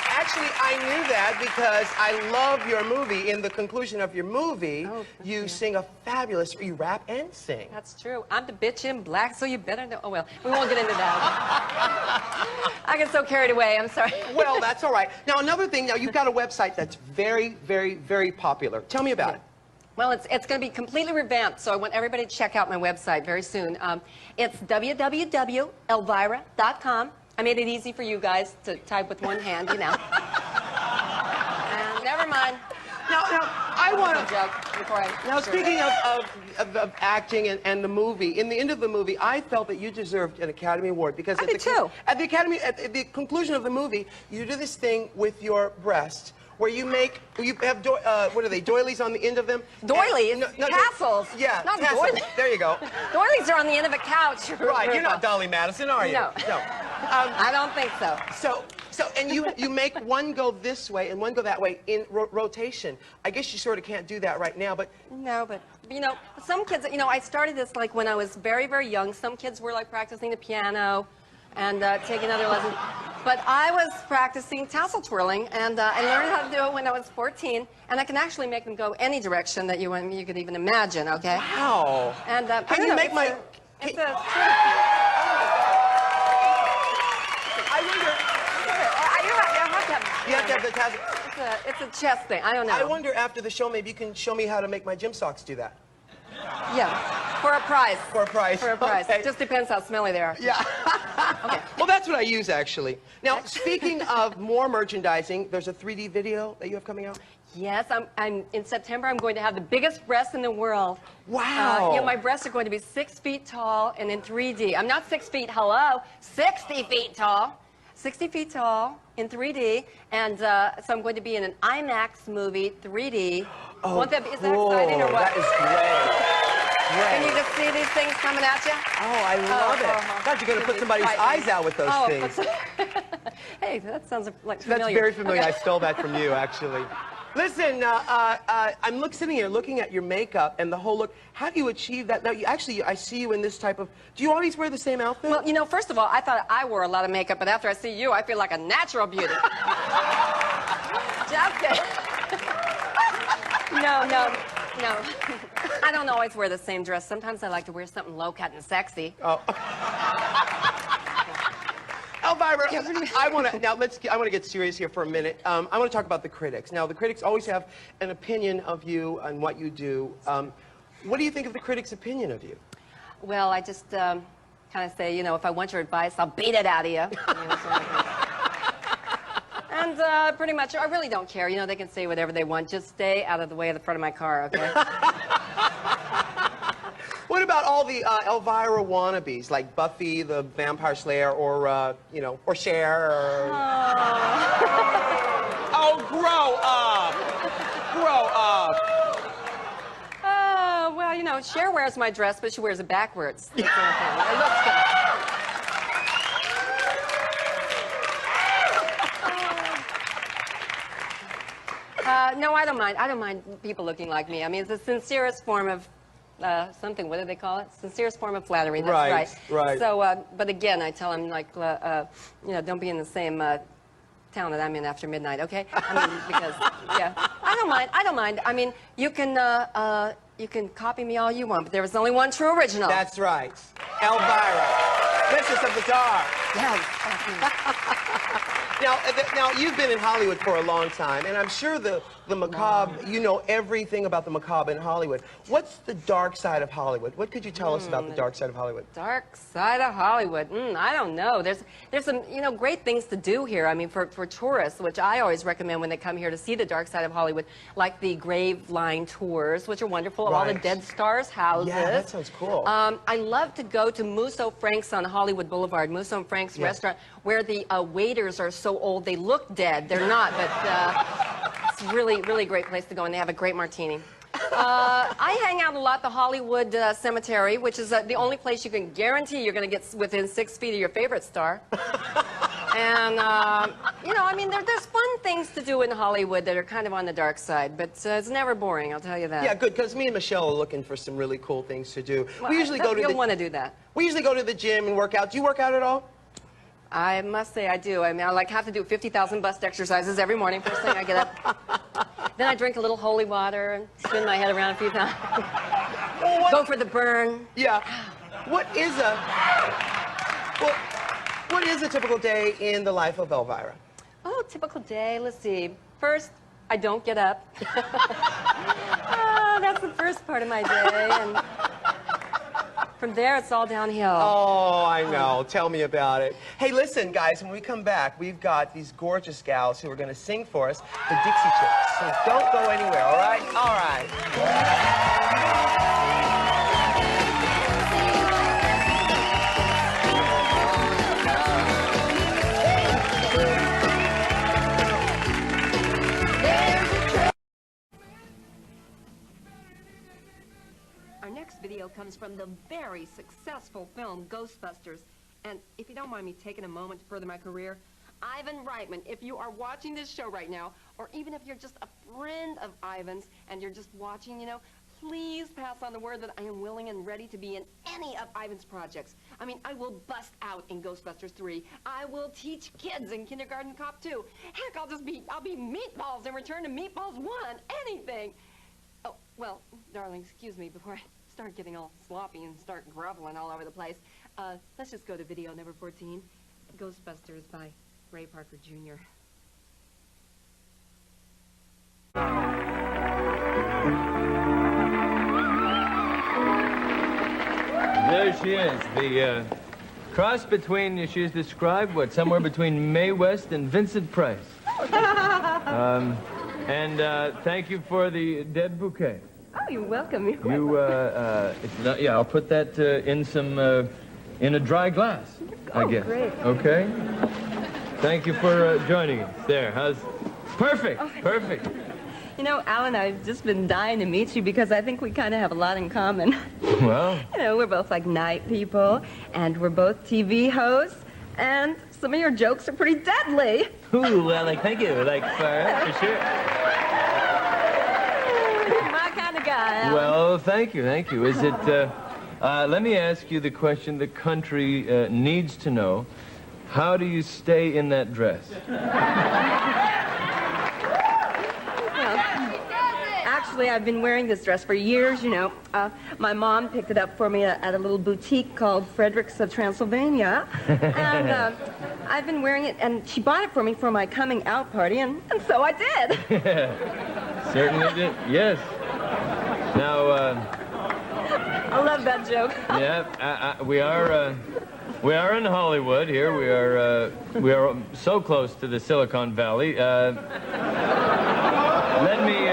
Actually, I knew that because I love your movie. In the conclusion of your movie, you sing a fabulous, you rap and sing. That's true. I'm the bitch in black, so you better know. Oh, well, we won't get into that. I get so carried away. I'm sorry. Well, that's all right. Now, another thing. Now, you've got a website that's very, very, very popular. Tell me about it. Well, it's going to be completely revamped, so I want everybody to check out my website very soon. It's www.elvira.com. I made it easy for you guys to type with one hand, you know. And never mind. Now, I want to joke before I. Now, speaking of acting and the movie, in the end of the movie, I felt that you deserved an Academy Award because at the conclusion of the movie, you do this thing with your breast where you have what are they, doilies on the end of them? Doilies? Tassels. Yeah, not tassels. doilies. There you go. Doilies are on the end of a couch. Right, you're not Dolly Madison, are you? No. No. I don't think so. And you make one go this way and one go that way in rotation. I guess you sort of can't do that right now, but... No, but, you know, some kids, you know, I started this like when I was very, very young. Some kids were like practicing the piano and taking other lessons. But I was practicing tassel twirling, and I learned how to do it when I was 14, and I can actually make them go any direction that you could even imagine, okay? Wow. And can you make my... I wonder... You have to have the tassel. It's a chest thing. I don't know. I wonder after the show, maybe you can show me how to make my gym socks do that. Yeah, for a prize. For a prize. For a prize. Okay. It just depends how smelly they are. Yeah. Okay. Well, that's what I use, actually. Now, speaking of more merchandising, there's a 3D video that you have coming out? Yes, I'm in September, I'm going to have the biggest breasts in the world. Wow. You know, my breasts are going to be 6 feet tall and in 3D. I'm not 6 feet, hello, 60 feet tall. 60 feet tall in 3D, and so I'm going to be in an IMAX movie, 3D. Oh, Is that exciting or what? That is great. Can you just see these things coming at you? Oh, I love it. God, you're going to put somebody's eyes out with those things. Hey, that sounds like familiar. That's very familiar. Okay. I stole that from you, actually. Listen, I'm sitting here looking at your makeup and the whole look. How do you achieve that? Now, I see you in this type of... Do you always wear the same outfit? Well, you know, first of all, I thought I wore a lot of makeup, but after I see you, I feel like a natural beauty. Just kidding. No. I don't always wear the same dress. Sometimes I like to wear something low-cut and sexy. Oh. Elvira, I want to get serious here for a minute. I want to talk about the critics. Now, the critics always have an opinion of you and what you do. What do you think of the critics' opinion of you? Well, I just kind of say, you know, if I want your advice, I'll beat it out of you. And pretty much, I really don't care. You know, they can say whatever they want. Just stay out of the way of the front of my car, okay? What about all the Elvira wannabes, like Buffy the Vampire Slayer, or, you know, or Cher, or... Oh, grow up! Grow up! Well, you know, Cher wears my dress, but she wears it backwards. That's the only thing. It looks good. No, I don't mind. I don't mind people looking like me. I mean, it's the sincerest form of something. What do they call it? Sincerest form of flattery. That's right. Right. So, but again, I tell them, like, you know, don't be in the same town that I'm in after midnight, okay? I mean, because, yeah, I don't mind. I mean, you can copy me all you want, but there was only one true original. That's right. Elvira. Let's Mistress of the Dark. Yes. Now, you've been in Hollywood for a long time, and I'm sure the macabre, you know everything about the macabre in Hollywood. What's the dark side of Hollywood? What could you tell us about the dark side of Hollywood? Dark side of Hollywood. I don't know. There's some, great things to do here. I mean, for tourists, which I always recommend when they come here to see the dark side of Hollywood, like the grave line tours, which are wonderful, of all the dead stars' houses. Yeah, that sounds cool. I love to go to Musso Frank's on Hollywood Boulevard, Musso Frank's restaurant, where the waiters are so old they look dead. They're not, but it's a really, really great place to go, and they have a great martini. I hang out a lot at the Hollywood Cemetery, which is the only place you can guarantee you're going to get within 6 feet of your favorite star. And, I mean, there's fun things to do in Hollywood that are kind of on the dark side, but it's never boring, I'll tell you that. Yeah, good, because me and Michelle are looking for some really cool things to do. Well, we usually go to You'll want to do that. We usually go to the gym and work out. Do you work out at all? I must say I do. I mean, I have to do 50,000 bust exercises every morning, first thing I get up. Then I drink a little holy water and spin my head around a few times. Go for the burn. Yeah. What is a typical day in the life of Elvira? Oh, typical day. Let's see. First, I don't get up. That's the first part of my day. And from there, it's all downhill. Oh, I know. Tell me about it. Hey, listen, guys, when we come back, we've got these gorgeous gals who are going to sing for us the Dixie Chicks. So don't go anywhere, all right? All right. Our next video comes from the very successful film Ghostbusters. And if you don't mind me taking a moment to further my career, Ivan Reitman, if you are watching this show right now, or even if you're just a friend of Ivan's and you're just watching, please pass on the word that I am willing and ready to be in any of Ivan's projects. I mean, I will bust out in Ghostbusters 3. I will teach kids in Kindergarten Cop 2. Heck, I'll be Meatballs in Return to Meatballs 1. Anything. Oh, well, darling, excuse me before I start getting all sloppy and start groveling all over the place. Let's just go to video number 14, Ghostbusters by Ray Parker Jr. There she is, the cross between, she's described, somewhere between Mae West and Vincent Price. Thank you for the dead bouquet. Oh, you're welcome. I'll put that in a dry glass, I guess. Great. Okay? Thank you for joining us. There, perfect, perfect. Alan, I've just been dying to meet you because I think we kind of have a lot in common. Well? We're both like night people, and we're both TV hosts, and some of your jokes are pretty deadly. Ooh, well, thank you, for sure. My kind of guy, Alan. Well, thank you. Is it, let me ask you the question the country needs to know. How do you stay in that dress? Actually, I've been wearing this dress for years, My mom picked it up for me at a little boutique called Frederick's of Transylvania. And I've been wearing it, and she bought it for me for my coming out party, and so I did. Certainly did, yes. Now, I love that joke. Yeah, we are in Hollywood here. We are so close to the Silicon Valley. Let me,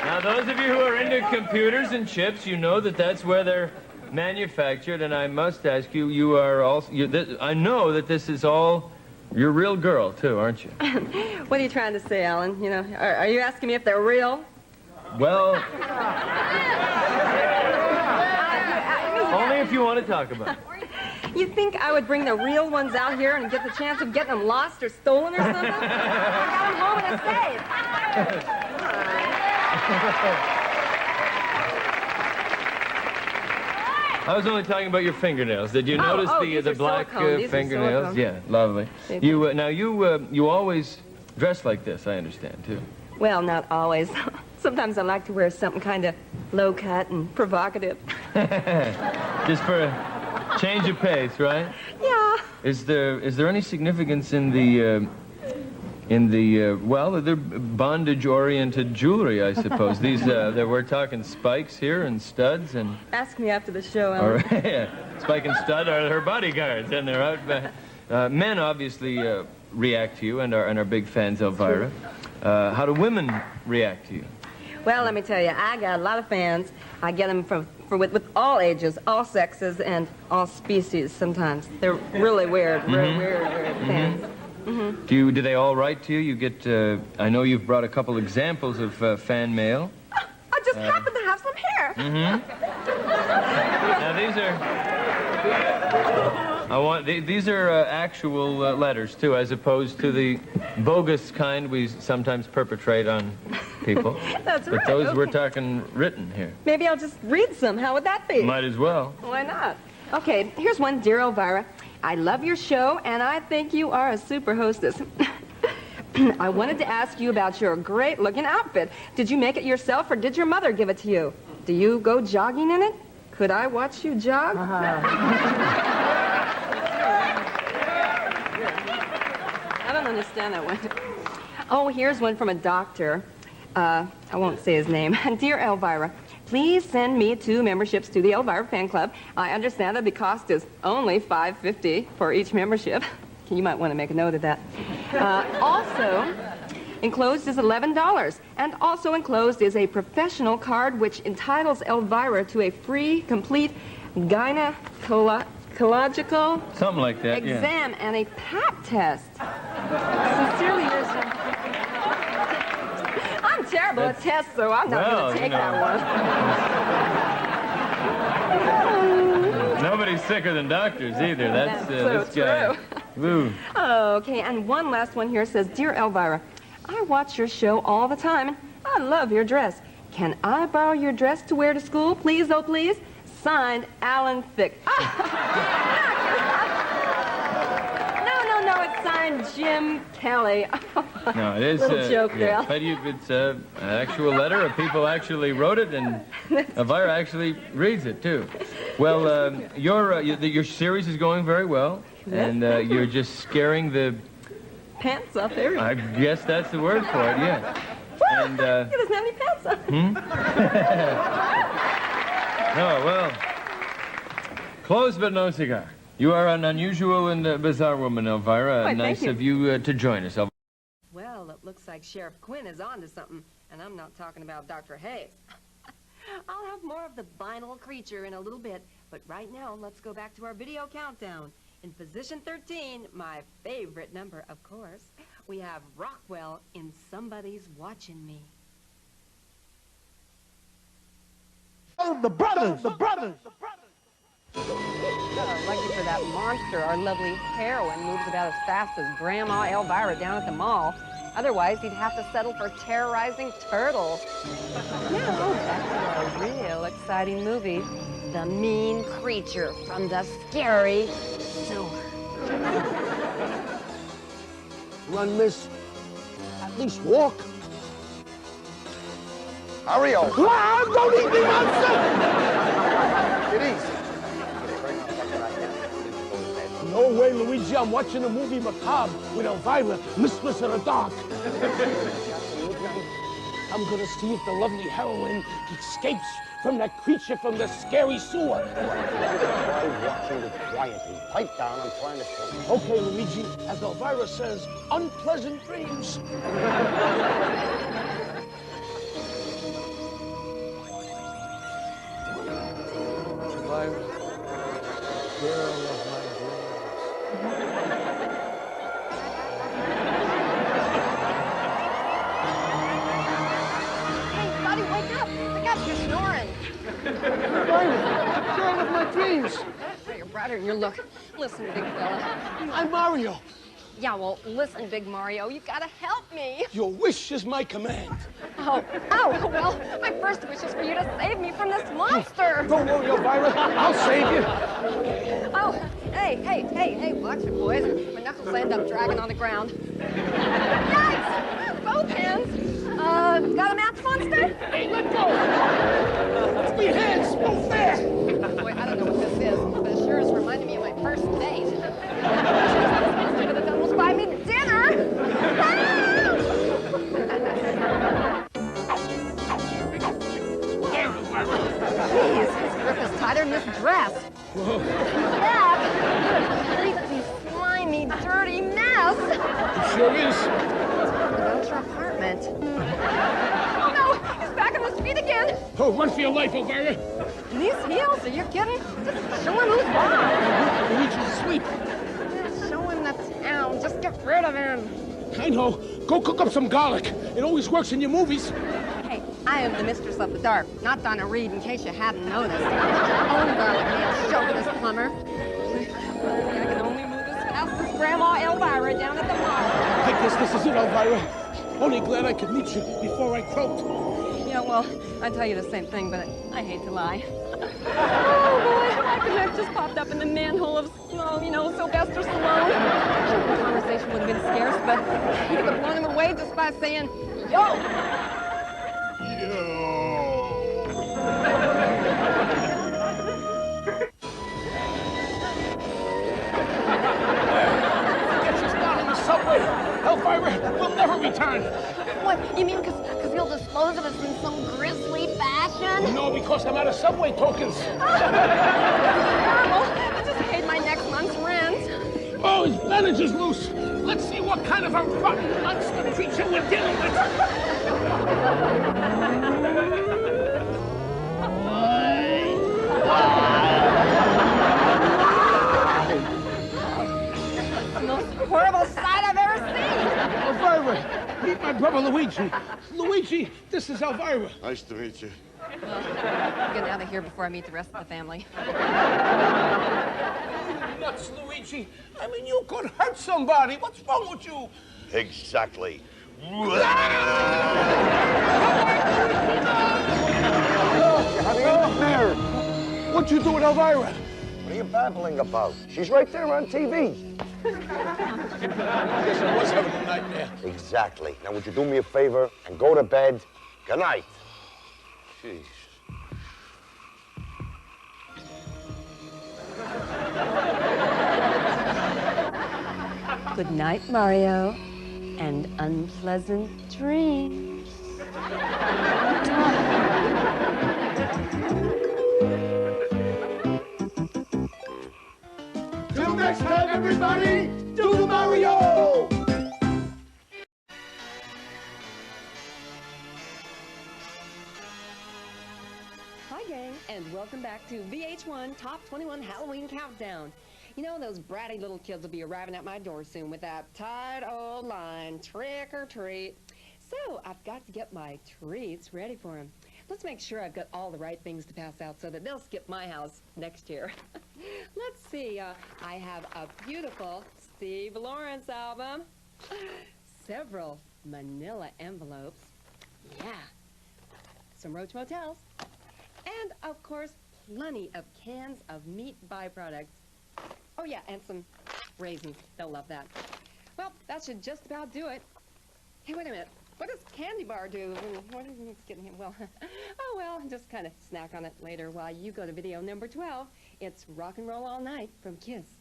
Now, those of you who are into computers and chips, you know that that's where they're manufactured, and I must ask you, you are also, I know that this is all, you're a real girl, too, aren't you? What are you trying to say, Alan? Are you asking me if they're real? Well, only if you want to talk about it. You think I would bring the real ones out here and get the chance of getting them lost or stolen or something? I got them home and safe. I was only talking about your fingernails. Did you notice the black fingernails? Yeah, lovely. You always dress like this, I understand, too. Well, not always. Sometimes I like to wear something kind of low-cut and provocative. Just for a change of pace, right? Yeah. Is there any significance in the well, they're bondage-oriented jewelry, I suppose. These we're talking spikes here and studs and. Ask me after the show, Alan. Yeah, Spike and Stud are her bodyguards, and they're out back. Men obviously react to you and are big fans, Elvira. How do women react to you? Well, let me tell you, I got a lot of fans. I get them with all ages, all sexes, and all species sometimes. They're really weird, weird fans. Mm-hmm. Do they all write to you? You get, I know you've brought a couple examples of fan mail. I just happen to have some here. Mm-hmm. Now these are, these are actual letters too, as opposed to the bogus kind we sometimes perpetrate on people. That's right. But those we're talking written here. Maybe I'll just read some. How would that be? Might as well. Why not? Okay, here's one. Dear Elvira, I love your show, and I think you are a super hostess. I wanted to ask you about your great-looking outfit. Did you make it yourself, or did your mother give it to you? Do you go jogging in it? Could I watch you jog? I don't understand that one. Oh, here's one from a doctor. I won't say his name. Dear Elvira, please send me 2 memberships to the Elvira fan club. I understand that the cost is only $5.50 for each membership. You might want to make a note of that. Also, enclosed is $11. And also enclosed is a professional card which entitles Elvira to a free, complete gynecological something like that, exam and a pap test. Sincerely yours. I'm terrible at tests, so I'm not going to take that one. Nobody's sicker than doctors either. That's so this guy. Woo. Okay, and one last one here says, Dear Elvira, I watch your show all the time, and I love your dress. Can I borrow your dress to wear to school, please, oh please? Signed, Alan Thicke. No, it's signed Jim Kelly. No, it is little joke there. But it's an actual letter. People actually wrote it, and Elvira actually reads it too. Well, your series is going very well, and you're just scaring the pants off everyone. I guess that's the word for it. Yeah. And he doesn't have any pants on. Oh well. Close but no cigar. You are an unusual and bizarre woman, Elvira. Why, nice thank you. of you to join us. Well, it looks like Sheriff Quinn is on to something, and I'm not talking about Dr. Hayes. I'll have more of the vinyl creature in a little bit, but right now, let's go back to our video countdown. In position 13, my favorite number, of course, we have Rockwell in Somebody's Watching Me. Oh, the brothers! Lucky for that monster, our lovely heroine moves about as fast as Grandma Elvira down at the mall. Otherwise, he'd have to settle for terrorizing turtles. Now, back to our real exciting movie, The Mean Creature from the Scary Sewer. Run, miss. At least walk. Mario! Ah, don't eat me, monster! Get easy. No way, Luigi. I'm watching a movie macabre with Elvira, Mistress of the Dark. I'm gonna see if the lovely heroine escapes from that creature from the scary sewer. I'm watching it quietly. Pipe down, I'm trying to show you. Okay, Luigi, as Elvira says, unpleasant dreams. Elvira, girl of my dreams. Hey, buddy, wake up! Look out, you're snoring. Elvira, girl of my dreams. You're brighter than your look. Listen, big fella. I'm Mario. Yeah, well, listen, Big Mario, you gotta help me. Your wish is my command. Oh, well, my first wish is for you to save me from this monster. Don't worry, Elvira, I'll save you. Oh, hey, watch it, boys. My knuckles end up dragging on the ground. Yikes! Both hands. Got a match, monster? Hey, let go. me hands! Move there! Boy, I don't know what this is, but it sure is reminding me of my first date. Could have almost buy me dinner. Jeez, this grip is tighter than this dress. Dad, creepy, slimy, dirty mess. Sure is. About your apartment. Oh no, he's back on his feet again. Oh, run for your life, Elvira. In these heels? Are you kidding? Just show him who's boss. Luigi's asleep. Just show him the town. Just get rid of him. I know. Go cook up some garlic. It always works in your movies. Hey, I am the Mistress of the Dark, not Donna Reed, in case you hadn't noticed. Oh, garlic man, chauvinist plumber. I can only move as fast as Grandma Elvira down at the mall. I guess this is it, Elvira. Only glad I could meet you before I croaked. Yeah, well, I'd tell you the same thing, but I hate to lie. Oh, boy, I could have just popped up in the manhole of, Sylvester Stallone. The conversation would have been scarce, but he could have blown him away just by saying, yo! Get you down in the subway. Elvira will never return. What, you mean because he'll dispose of us in some grisly fashion? No, because I'm out of subway tokens. Terrible. I just paid my next month's rent. Oh, his manager's loose. Let's see what kind of a rotten monster creature we're dealing with. It's the most horrible sight I've ever seen. Elvira, meet my brother Luigi. Luigi, this is Elvira. Nice to meet you. Well, I'm getting out of here before I meet the rest of the family. Nuts, Luigi. I mean, you could hurt somebody. What's wrong with you? Exactly. What'd you do with Elvira? What are you babbling about? She's right there on TV. I guess I was having a nightmare. Exactly. Now, would you do me a favor and go to bed? Good night. Jeez. Good night, Mario, and unpleasant dreams. Till next time, everybody, do Mario! Hi, gang, and welcome back to VH1 Top 21 Halloween Countdown. You know, those bratty little kids will be arriving at my door soon with that tired old line, trick or treat. So I've got to get my treats ready for them. Let's make sure I've got all the right things to pass out so that they'll skip my house next year. Let's see, I have a beautiful Steve Lawrence album, several manila envelopes, yeah, some Roach Motels, and of course, plenty of cans of meat byproducts. Oh yeah, and some raisins. They'll love that. Well, that should just about do it. Hey, wait a minute. What does Candy Bar do? What is it getting him? Well, oh well, just kind of snack on it later while you go to video number 12. It's Rock and Roll All Night from Kiss.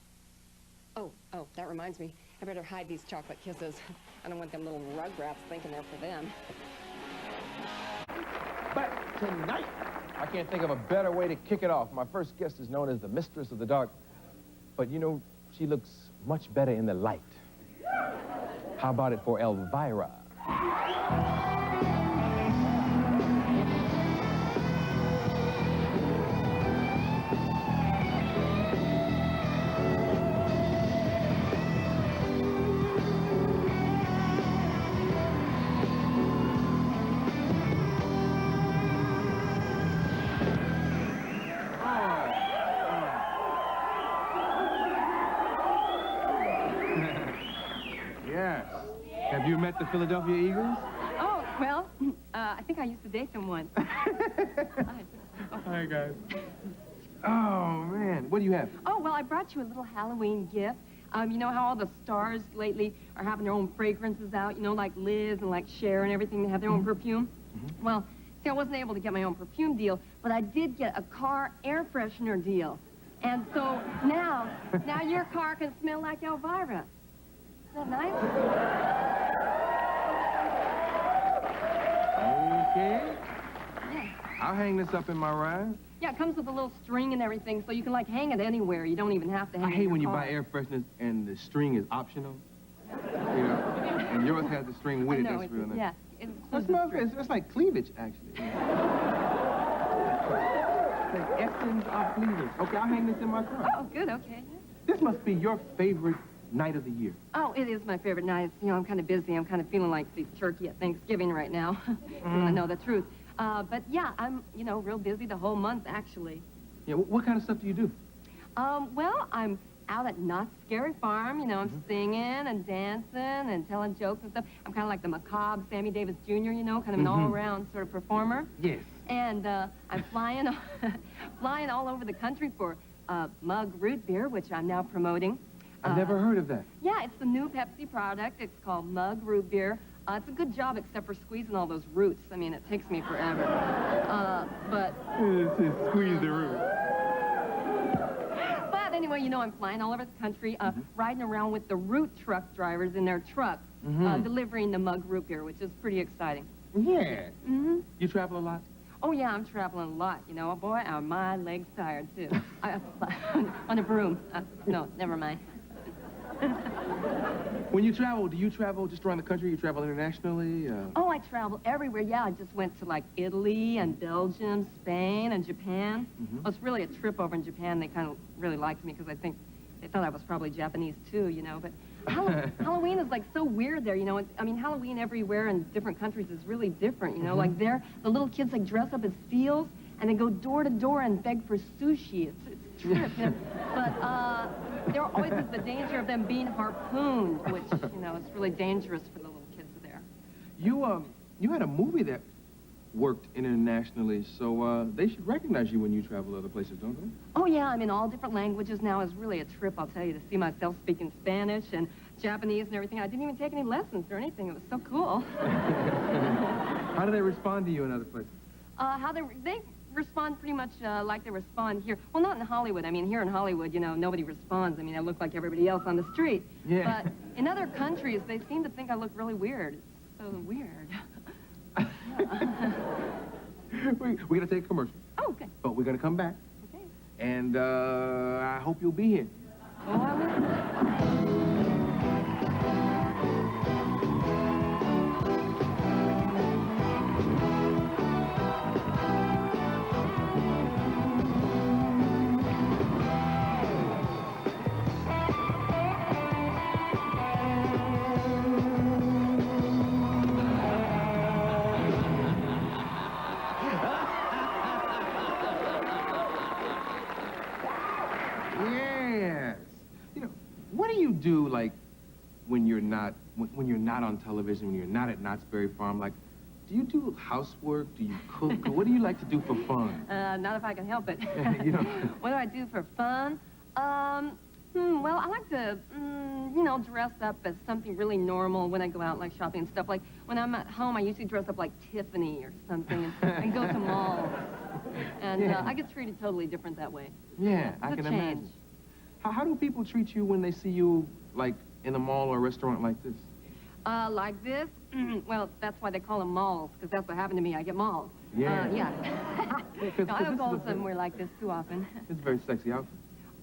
Oh, that reminds me. I better hide these chocolate kisses. I don't want them little rugrats thinking they're for them. But tonight, I can't think of a better way to kick it off. My first guest is known as the Mistress of the Dark. But you know, she looks much better in the light. How about it for Elvira? Yes. Have you met the Philadelphia Eagles? Oh, well, I think I used to date them once. Hi, guys. Oh, man. What do you have? Oh, well, I brought you a little Halloween gift. You know how all the stars lately are having their own fragrances out, you know, like Liz and like Cher and everything. They have their own perfume. Well, See, I wasn't able to get my own perfume deal, but I did get a car air freshener deal. And so now your car can smell like Elvira. Isn't that nice? Okay. Yeah. I'll hang this up in my ride. Yeah, it comes with a little string and everything, so you can, like, hang it anywhere. You don't even have to hang it I hate in when you your buy car. air fresheners and the string is optional. You know, and yours has the string with it. That's real nice. Yeah. It smells good. It's like cleavage, actually. Like essence of cleavage. Okay, I'll hang this in my car. Oh, good, okay. This must be your favorite night of the year. Oh, it is my favorite night. You know, I'm kind of busy. I'm kind of feeling like the turkey at Thanksgiving right now. I know the truth. But yeah, I'm, you know, real busy the whole month, actually. Yeah, what kind of stuff do you do? Well, I'm out at Not Scary Farm. You know, I'm singing and dancing and telling jokes and stuff. I'm kind of like the macabre Sammy Davis Jr., you know, kind of an all-around sort of performer. Yes. And I'm flying, flying all over the country for Mug Root Beer, which I'm now promoting. I've never heard of that. Yeah, it's the new Pepsi product. It's called Mug Root Beer. It's a good job except for squeezing all those roots. I mean, it takes me forever. But... Squeeze the root. But anyway, you know, I'm flying all over the country, riding around with the root truck drivers in their truck, delivering the Mug Root Beer, which is pretty exciting. Yeah. You travel a lot? Oh, yeah, I'm traveling a lot. You know, oh, boy, are my legs tired, too. On a broom. No, never mind. When you travel, do you travel just around the country? You travel internationally? Oh, I travel everywhere. Yeah, I just went to, like, Italy and Belgium, Spain and Japan. Well, it's really a trip over in Japan. They kind of really liked me because I think they thought I was probably Japanese, too, you know. But Halloween is, like, so weird there, you know. I mean, Halloween everywhere in different countries is really different, you know. Like, there, the little kids, like, dress up as seals and they go door to door and beg for sushi. It's a trip, you know. But there always is the danger of them being harpooned, which, you know, is really dangerous for the little kids there. You had a movie that worked internationally, so they should recognize you when you travel other places, don't they? Oh, yeah, I'm in all different languages now. It's really a trip, I'll tell you, to see myself speaking Spanish and Japanese and everything. I didn't even take any lessons or anything. It was so cool. How do they respond to you in other places? They respond pretty much like they respond here. Well, not in Hollywood. I mean, here in Hollywood, you know, nobody responds. I mean, I look like everybody else on the street. Yeah. But in other countries, they seem to think I look really weird. It's so weird. We're going to take a commercial. Oh, okay. But we're going to come back. Okay. And I hope you'll be here. Oh, I will. Yes. You know, what do you do, like, when you're not on television, when you're not at Knott's Berry Farm? Like, do you do housework? Do you cook? Or what do you like to do for fun? Not if I can help it. You know. What do I do for fun? Well, I like to, you know, dress up as something really normal when I go out, like shopping and stuff. Like, when I'm at home, I usually dress up like Tiffany or something and go to malls. And I get treated totally different that way. Yeah, I It's a can change. imagine. How do people treat you when they see you, like, in a mall or a restaurant like this? Like this? Well, that's why they call them malls, because that's what happened to me. I get mauled. Yeah. Yeah. No, I don't go this is a somewhere like this too often. It's a very sexy outfit.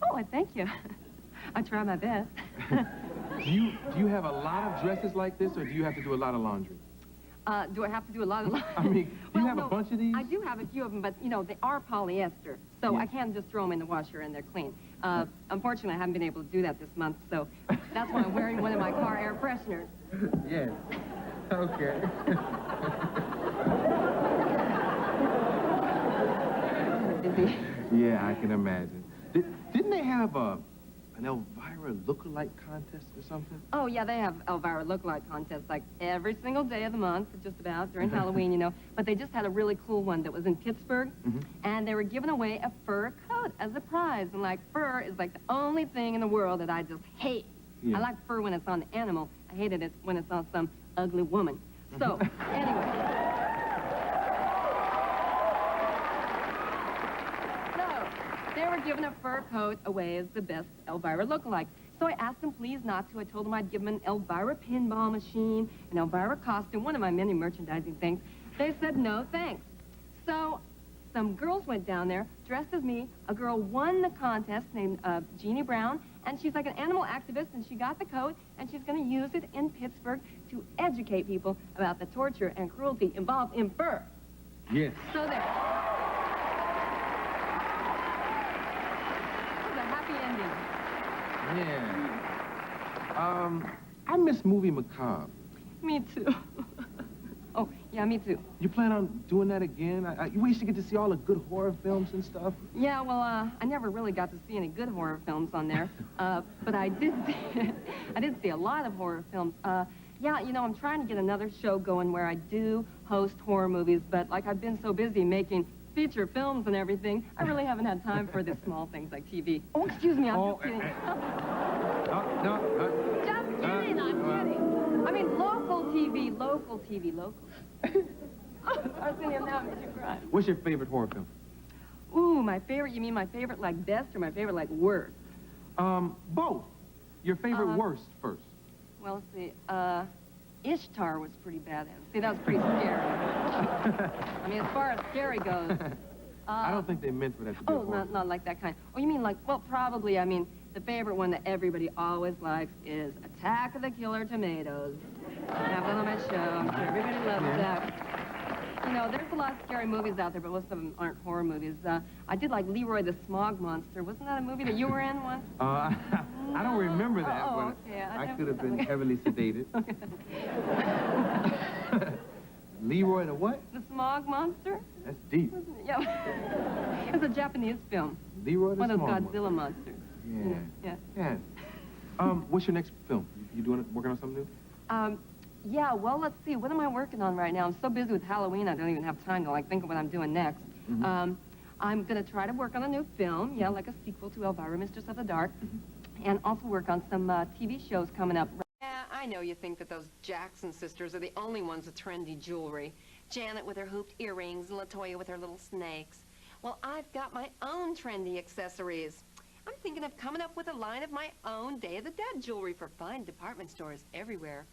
Oh, I thank you. I try my best. Do you have a lot of dresses like this, or do you have to do a lot of laundry? Do I have to do a lot of laundry? I mean, do you have a bunch of these? I do have a few of them, but, you know, they are polyester, so I can't just throw them in the washer and they're clean. Unfortunately, I haven't been able to do that this month, so that's why I'm wearing one of my car air fresheners. Yes. Okay. Yeah, I can imagine. Didn't they have an Elvira look-alike contest or something? Oh, yeah, they have Elvira look-alike contests, like, every single day of the month, just about, during Halloween, you know. But they just had a really cool one that was in Pittsburgh, and they were giving away a fur coat as a prize. And, like, fur is, like, the only thing in the world that I just hate. Yeah. I like fur when it's on the animal. I hated it when it's on some ugly woman. So, anyway. they were giving a fur coat away as the best Elvira lookalike. So I asked them please not to. I told them I'd give them an Elvira pinball machine, an Elvira costume, one of my many merchandising things. They said no, thanks. So some girls went down there dressed as me. A girl won the contest named Jeannie Brown, and she's like an animal activist, and she got the coat, and she's going to use it in Pittsburgh to educate people about the torture and cruelty involved in fur. Yes. So there. It was a happy ending. Yeah. I miss movie macabre. Me too. Oh, yeah, me too. You plan on doing that again? We used to get to see all the good horror films and stuff. Yeah, well, I never really got to see any good horror films on there, but I did see a lot of horror films. Yeah, you know, I'm trying to get another show going where I do host horror movies, but like I've been so busy making feature films and everything, I really haven't had time for the small things like TV. Oh, excuse me, I'm just kidding. Just kidding, I'm kidding. I mean, local TV, local. Arsenio, now it makes you cry. What's your favorite horror film? Ooh, my favorite, you mean my favorite like best or my favorite like worst? Both. Your favorite worst first. Well, let's see, Ishtar was pretty badass. See, that was pretty scary. I mean, as far as scary goes. I don't think they meant for that to be a horror. Not like that kind. Oh, you mean like, well, probably, I mean, the favorite one that everybody always likes is Attack of the Killer Tomatoes. I have that on my show. I'm sure everybody loves that. You know, there's a lot of scary movies out there, but most of them aren't horror movies. I did like Leroy the Smog Monster. Wasn't that a movie that you were in once? I don't remember that, but okay. I could have been heavily sedated. Leroy the what? The Smog Monster? That's deep. Yeah. It was a Japanese film. Leroy the One of those Smog Godzilla monsters. Yeah. What's your next film? You working on something new? Yeah, well, let's see. What am I working on right now? I'm so busy with Halloween, I don't even have time to, like, think of what I'm doing next. Mm-hmm. I'm going to try to work on a new film, yeah, like a sequel to Elvira, Mistress of the Dark, and also work on some TV shows coming up. Yeah, I know you think that those Jackson sisters are the only ones with trendy jewelry. Janet with her hooped earrings and LaToya with her little snakes. Well, I've got my own trendy accessories. I'm thinking of coming up with a line of my own Day of the Dead jewelry for fine department stores everywhere.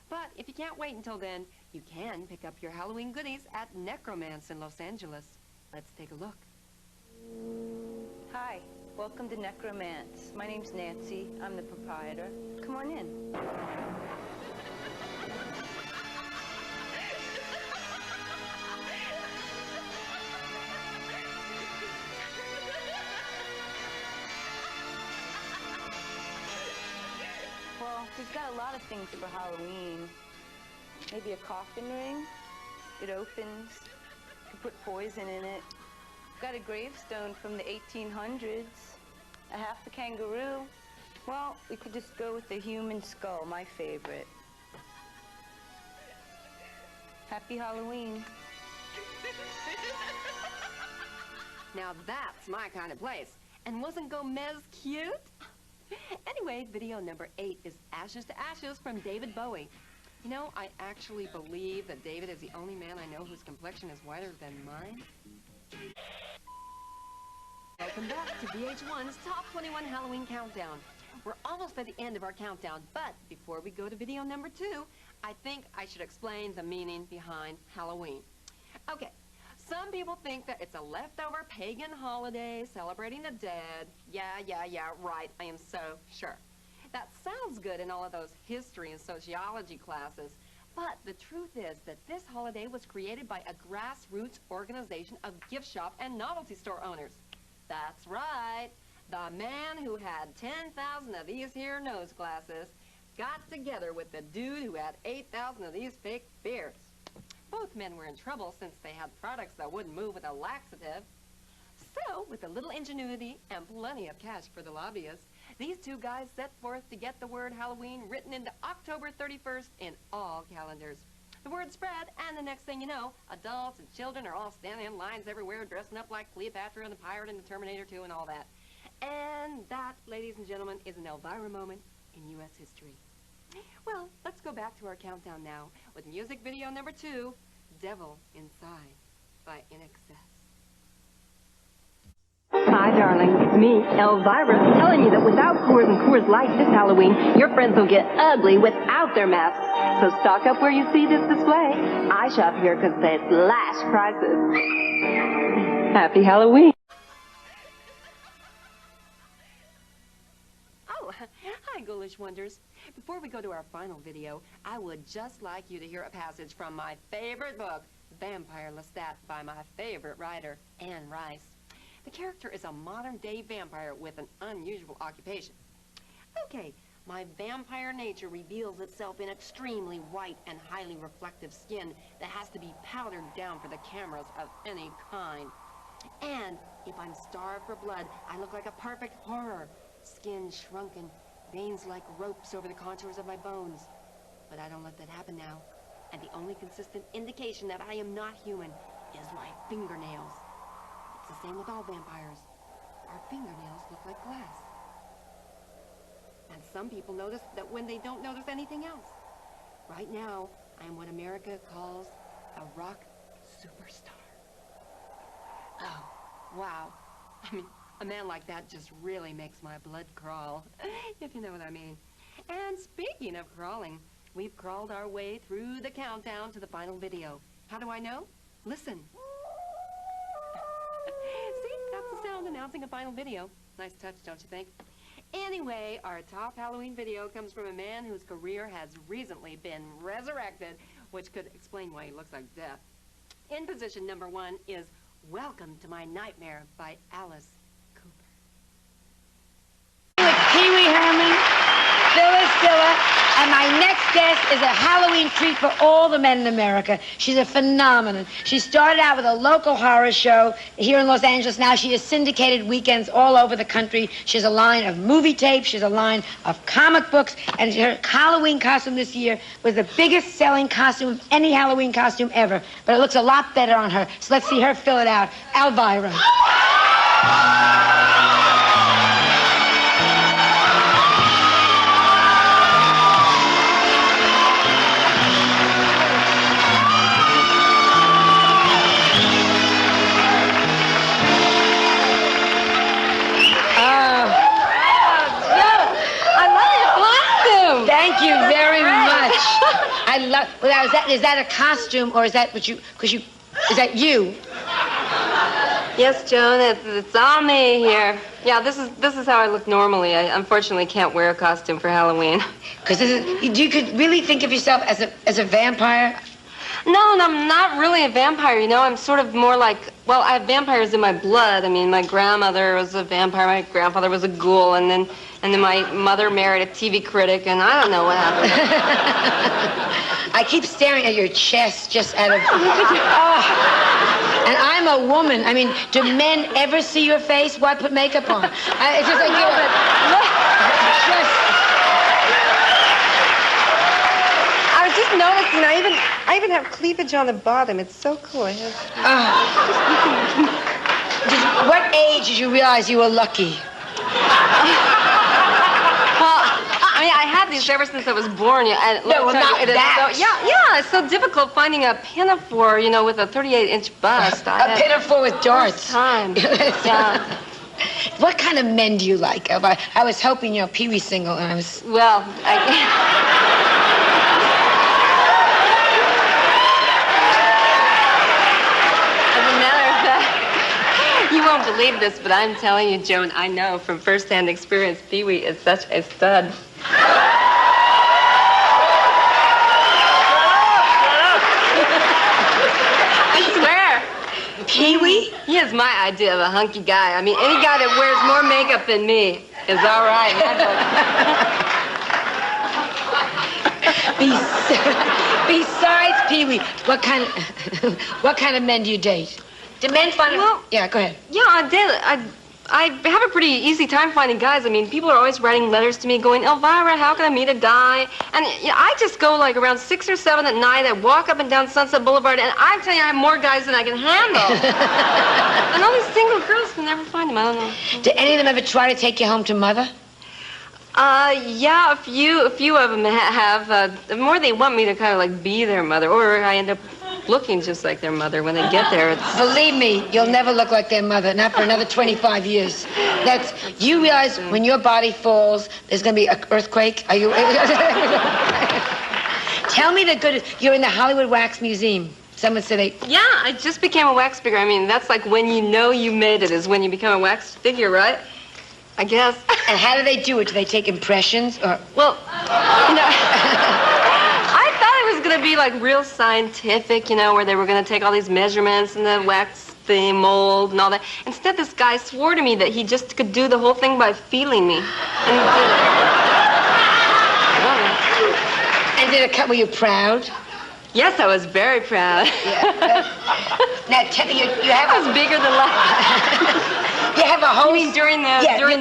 But if you can't wait until then, you can pick up your Halloween goodies at Necromance in Los Angeles. Let's take a look. Hi, welcome to Necromance. My name's Nancy. I'm the proprietor. Come on in. Well, we've got a lot of things for Halloween. Maybe a coffin ring. It opens. You put poison in it. Got a gravestone from the 1800s. A half a kangaroo. Well, we could just go with the human skull, my favorite. Happy Halloween. Now that's my kind of place. And wasn't Gomez cute? Anyway, video number 8 is Ashes to Ashes from David Bowie. You know, I actually believe that David is the only man I know whose complexion is whiter than mine. Welcome back to VH1's Top 21 Halloween Countdown. We're almost at the end of our countdown, but before we go to video number 2, I think I should explain the meaning behind Halloween. Okay. Some people think that it's a leftover pagan holiday celebrating the dead. Yeah, right. I am so sure. That sounds good in all of those history and sociology classes. But the truth is that this holiday was created by a grassroots organization of gift shop and novelty store owners. That's right. The man who had 10,000 of these here nose glasses got together with the dude who had 8,000 of these fake beards. Both men were in trouble since they had products that wouldn't move with a laxative. So, with a little ingenuity and plenty of cash for the lobbyists, these two guys set forth to get the word Halloween written into October 31st in all calendars. The word spread, and the next thing you know, adults and children are all standing in lines everywhere, dressing up like Cleopatra and the Pirate and the Terminator 2 and all that. And that, ladies and gentlemen, is an Elvira moment in U.S. history. Well, let's go back to our countdown now with music video number 2, Devil Inside by InXS. Hi, Hi, darling. It's me, Elvira, telling you that without Coors and Coors Light this Halloween, your friends will get ugly without their masks. So stock up where you see this display. I shop here because they slash prices. Happy Halloween. Oh, hi, Ghoulish Wonders. Before we go to our final video, I would just like you to hear a passage from my favorite book, Vampire Lestat, by my favorite writer, Anne Rice. The character is a modern-day vampire with an unusual occupation. Okay, my vampire nature reveals itself in extremely white and highly reflective skin that has to be powdered down for the cameras of any kind. And if I'm starved for blood, I look like a perfect horror. Skin shrunken, veins like ropes over the contours of my bones. But I don't let that happen now. And the only consistent indication that I am not human is my fingernails. It's the same with all vampires. Our fingernails look like glass. And some people notice that when they don't notice anything else. Right now, I am what America calls a rock superstar. Oh, wow. I mean, a man like that just really makes my blood crawl, if you know what I mean. And speaking of crawling, we've crawled our way through the countdown to the final video. How do I know? Listen. See, that's the sound announcing a final video. Nice touch, don't you think? Anyway, our top Halloween video comes from a man whose career has recently been resurrected, which could explain why he looks like death. In position number 1 is Welcome to My Nightmare by Alice Cooper. Pee Wee Herman, Phyllis Diller, and my next guest is a Halloween treat for all the men in America. She's a phenomenon. She started out with a local horror show here in Los Angeles. Now she has syndicated weekends all over the country. She has a line of movie tapes. She has a line of comic books. And her Halloween costume this year was the biggest selling costume of any Halloween costume ever. But it looks a lot better on her. So let's see her fill it out. Elvira. Thank you very much. I love. Well, is that a costume, or is that what you? Is that you? Yes, Joan, it's on me here. Yeah, this is how I look normally. I unfortunately can't wear a costume for Halloween. Because you could really think of yourself as a vampire? No, I'm not really a vampire, you know. I'm sort of more like, well, I have vampires in my blood. I mean, my grandmother was a vampire, my grandfather was a ghoul, and then my mother married a TV critic, and I don't know what happened. I keep staring at your chest just out of... Oh. And I'm a woman. I mean, do men ever see your face? Why put makeup on? It's just like you... I was just noticing, I even have cleavage on the bottom. It's so cool. I have... What age did you realize you were lucky? I mean, I had these ever since I was born. No, well, not that. Yeah, it's so difficult finding a pinafore, you know, with a 38-inch bust. A pinafore with darts. Time. Yeah. What kind of men do you like? I was hoping you're a Pee Wee single, and I was... Well, you won't believe this, but I'm telling you, Joan, I know from first-hand experience, Pee Wee is such a stud. I swear. Pee Wee? He is my idea of a hunky guy. I mean, any guy that wears more makeup than me is all right. Besides Pee Wee, what kind of men do you date? Do men find... Well, yeah, go ahead. Yeah, I have a pretty easy time finding guys. I mean, people are always writing letters to me going, Elvira, how can I meet a guy? And I just go like around 6 or 7 at night. I walk up and down Sunset Boulevard, and I tell you, I have more guys than I can handle. And all these single girls can never find them. I don't know. Do any of them ever try to take you home to Mother? Yeah, a few of them have. The more they want me to kind of like be their mother, or I end up looking just like their mother when they get there. It's... Believe me, you'll never look like their mother, not for another 25 years. You realize when your body falls, there's going to be an earthquake? Are you... Tell me the good... You're in the Hollywood Wax Museum. Someone said they... Yeah, I just became a wax figure. I mean, that's like when you know you made it, is when you become a wax figure, right? I guess. And how do they do it? Do they take impressions or... Well, you know, I thought it was going to be like real scientific, you know, where they were going to take all these measurements and the wax the mold and all that. Instead, this guy swore to me that he just could do the whole thing by feeling me. And he did it. And did it cut? Were you proud? Yes, I was very proud. Yeah. Now, you have... I was bigger than life. You have a whole... You mean during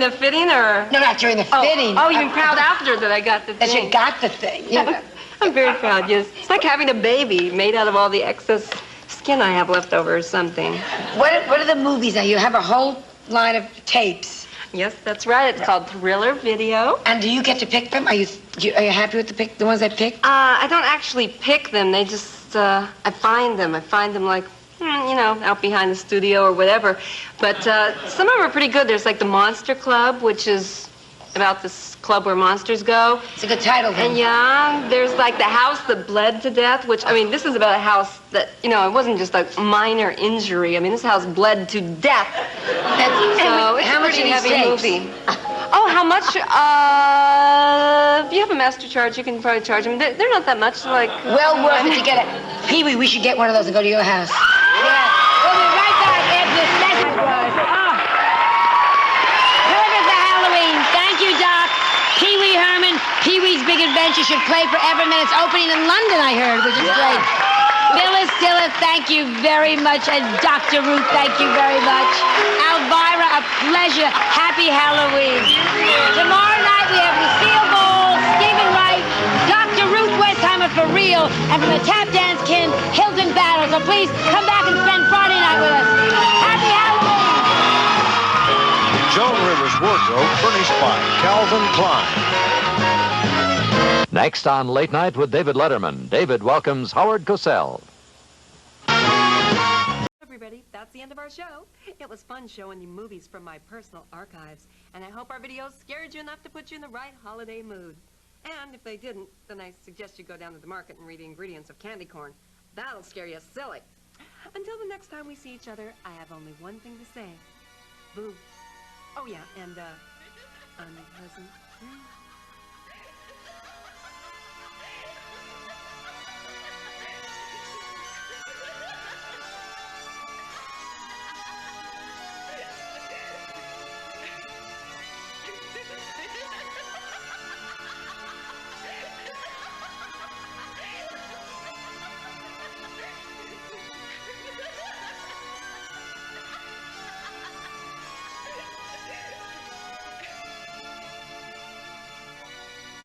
the fitting, or...? No, not during the fitting. Oh, you mean proud after that I got the thing? That you got the thing. Yeah. I'm very proud, yes. It's like having a baby made out of all the excess skin I have left over or something. What are the movies now? You have a whole line of tapes. Yes, that's right. It's called Thriller Video. And do you get to pick them? Are you happy with the ones I pick? I don't actually pick them. They just, I find them. I find them like, you know, out behind the studio or whatever. But some of them are pretty good. There's like the Monster Club, which is about this club where monsters go. It's a good title, then. And yeah, there's like the house that bled to death, which, I mean, this is about a house that, you know, it wasn't just a minor injury. I mean, this house bled to death. So it's a pretty heavy movie. Oh, how much? If you have a master charge, you can probably charge them. They're not that much, like... Well worth it to get it. Pee-wee, we should get one of those and go to your house. Yeah. We'll be right back after this message. Perfect for Halloween. Thank you, Doc. Pee-wee Herman, Pee-wee's Big Adventure should play forever. And it's opening in London, I heard, which is great. Phyllis Diller, thank you very much. And Dr. Ruth, thank you very much. Elvira, a pleasure. Happy Halloween. Tomorrow night we have Lucille Ball, Stephen Wright, Dr. Ruth Westheimer for real, and from the tap dance kin, Hilton Battle. So please come back and spend Friday night with us. Happy Halloween. Joan Rivers' wardrobe furnished by Calvin Klein. Next on Late Night with David Letterman, David welcomes Howard Cosell. Everybody, that's the end of our show. It was fun showing you movies from my personal archives, and I hope our videos scared you enough to put you in the right holiday mood. And if they didn't, then I suggest you go down to the market and read the ingredients of candy corn. That'll scare you silly. Until the next time we see each other, I have only one thing to say. Boo. Oh yeah, and unpleasant dreams.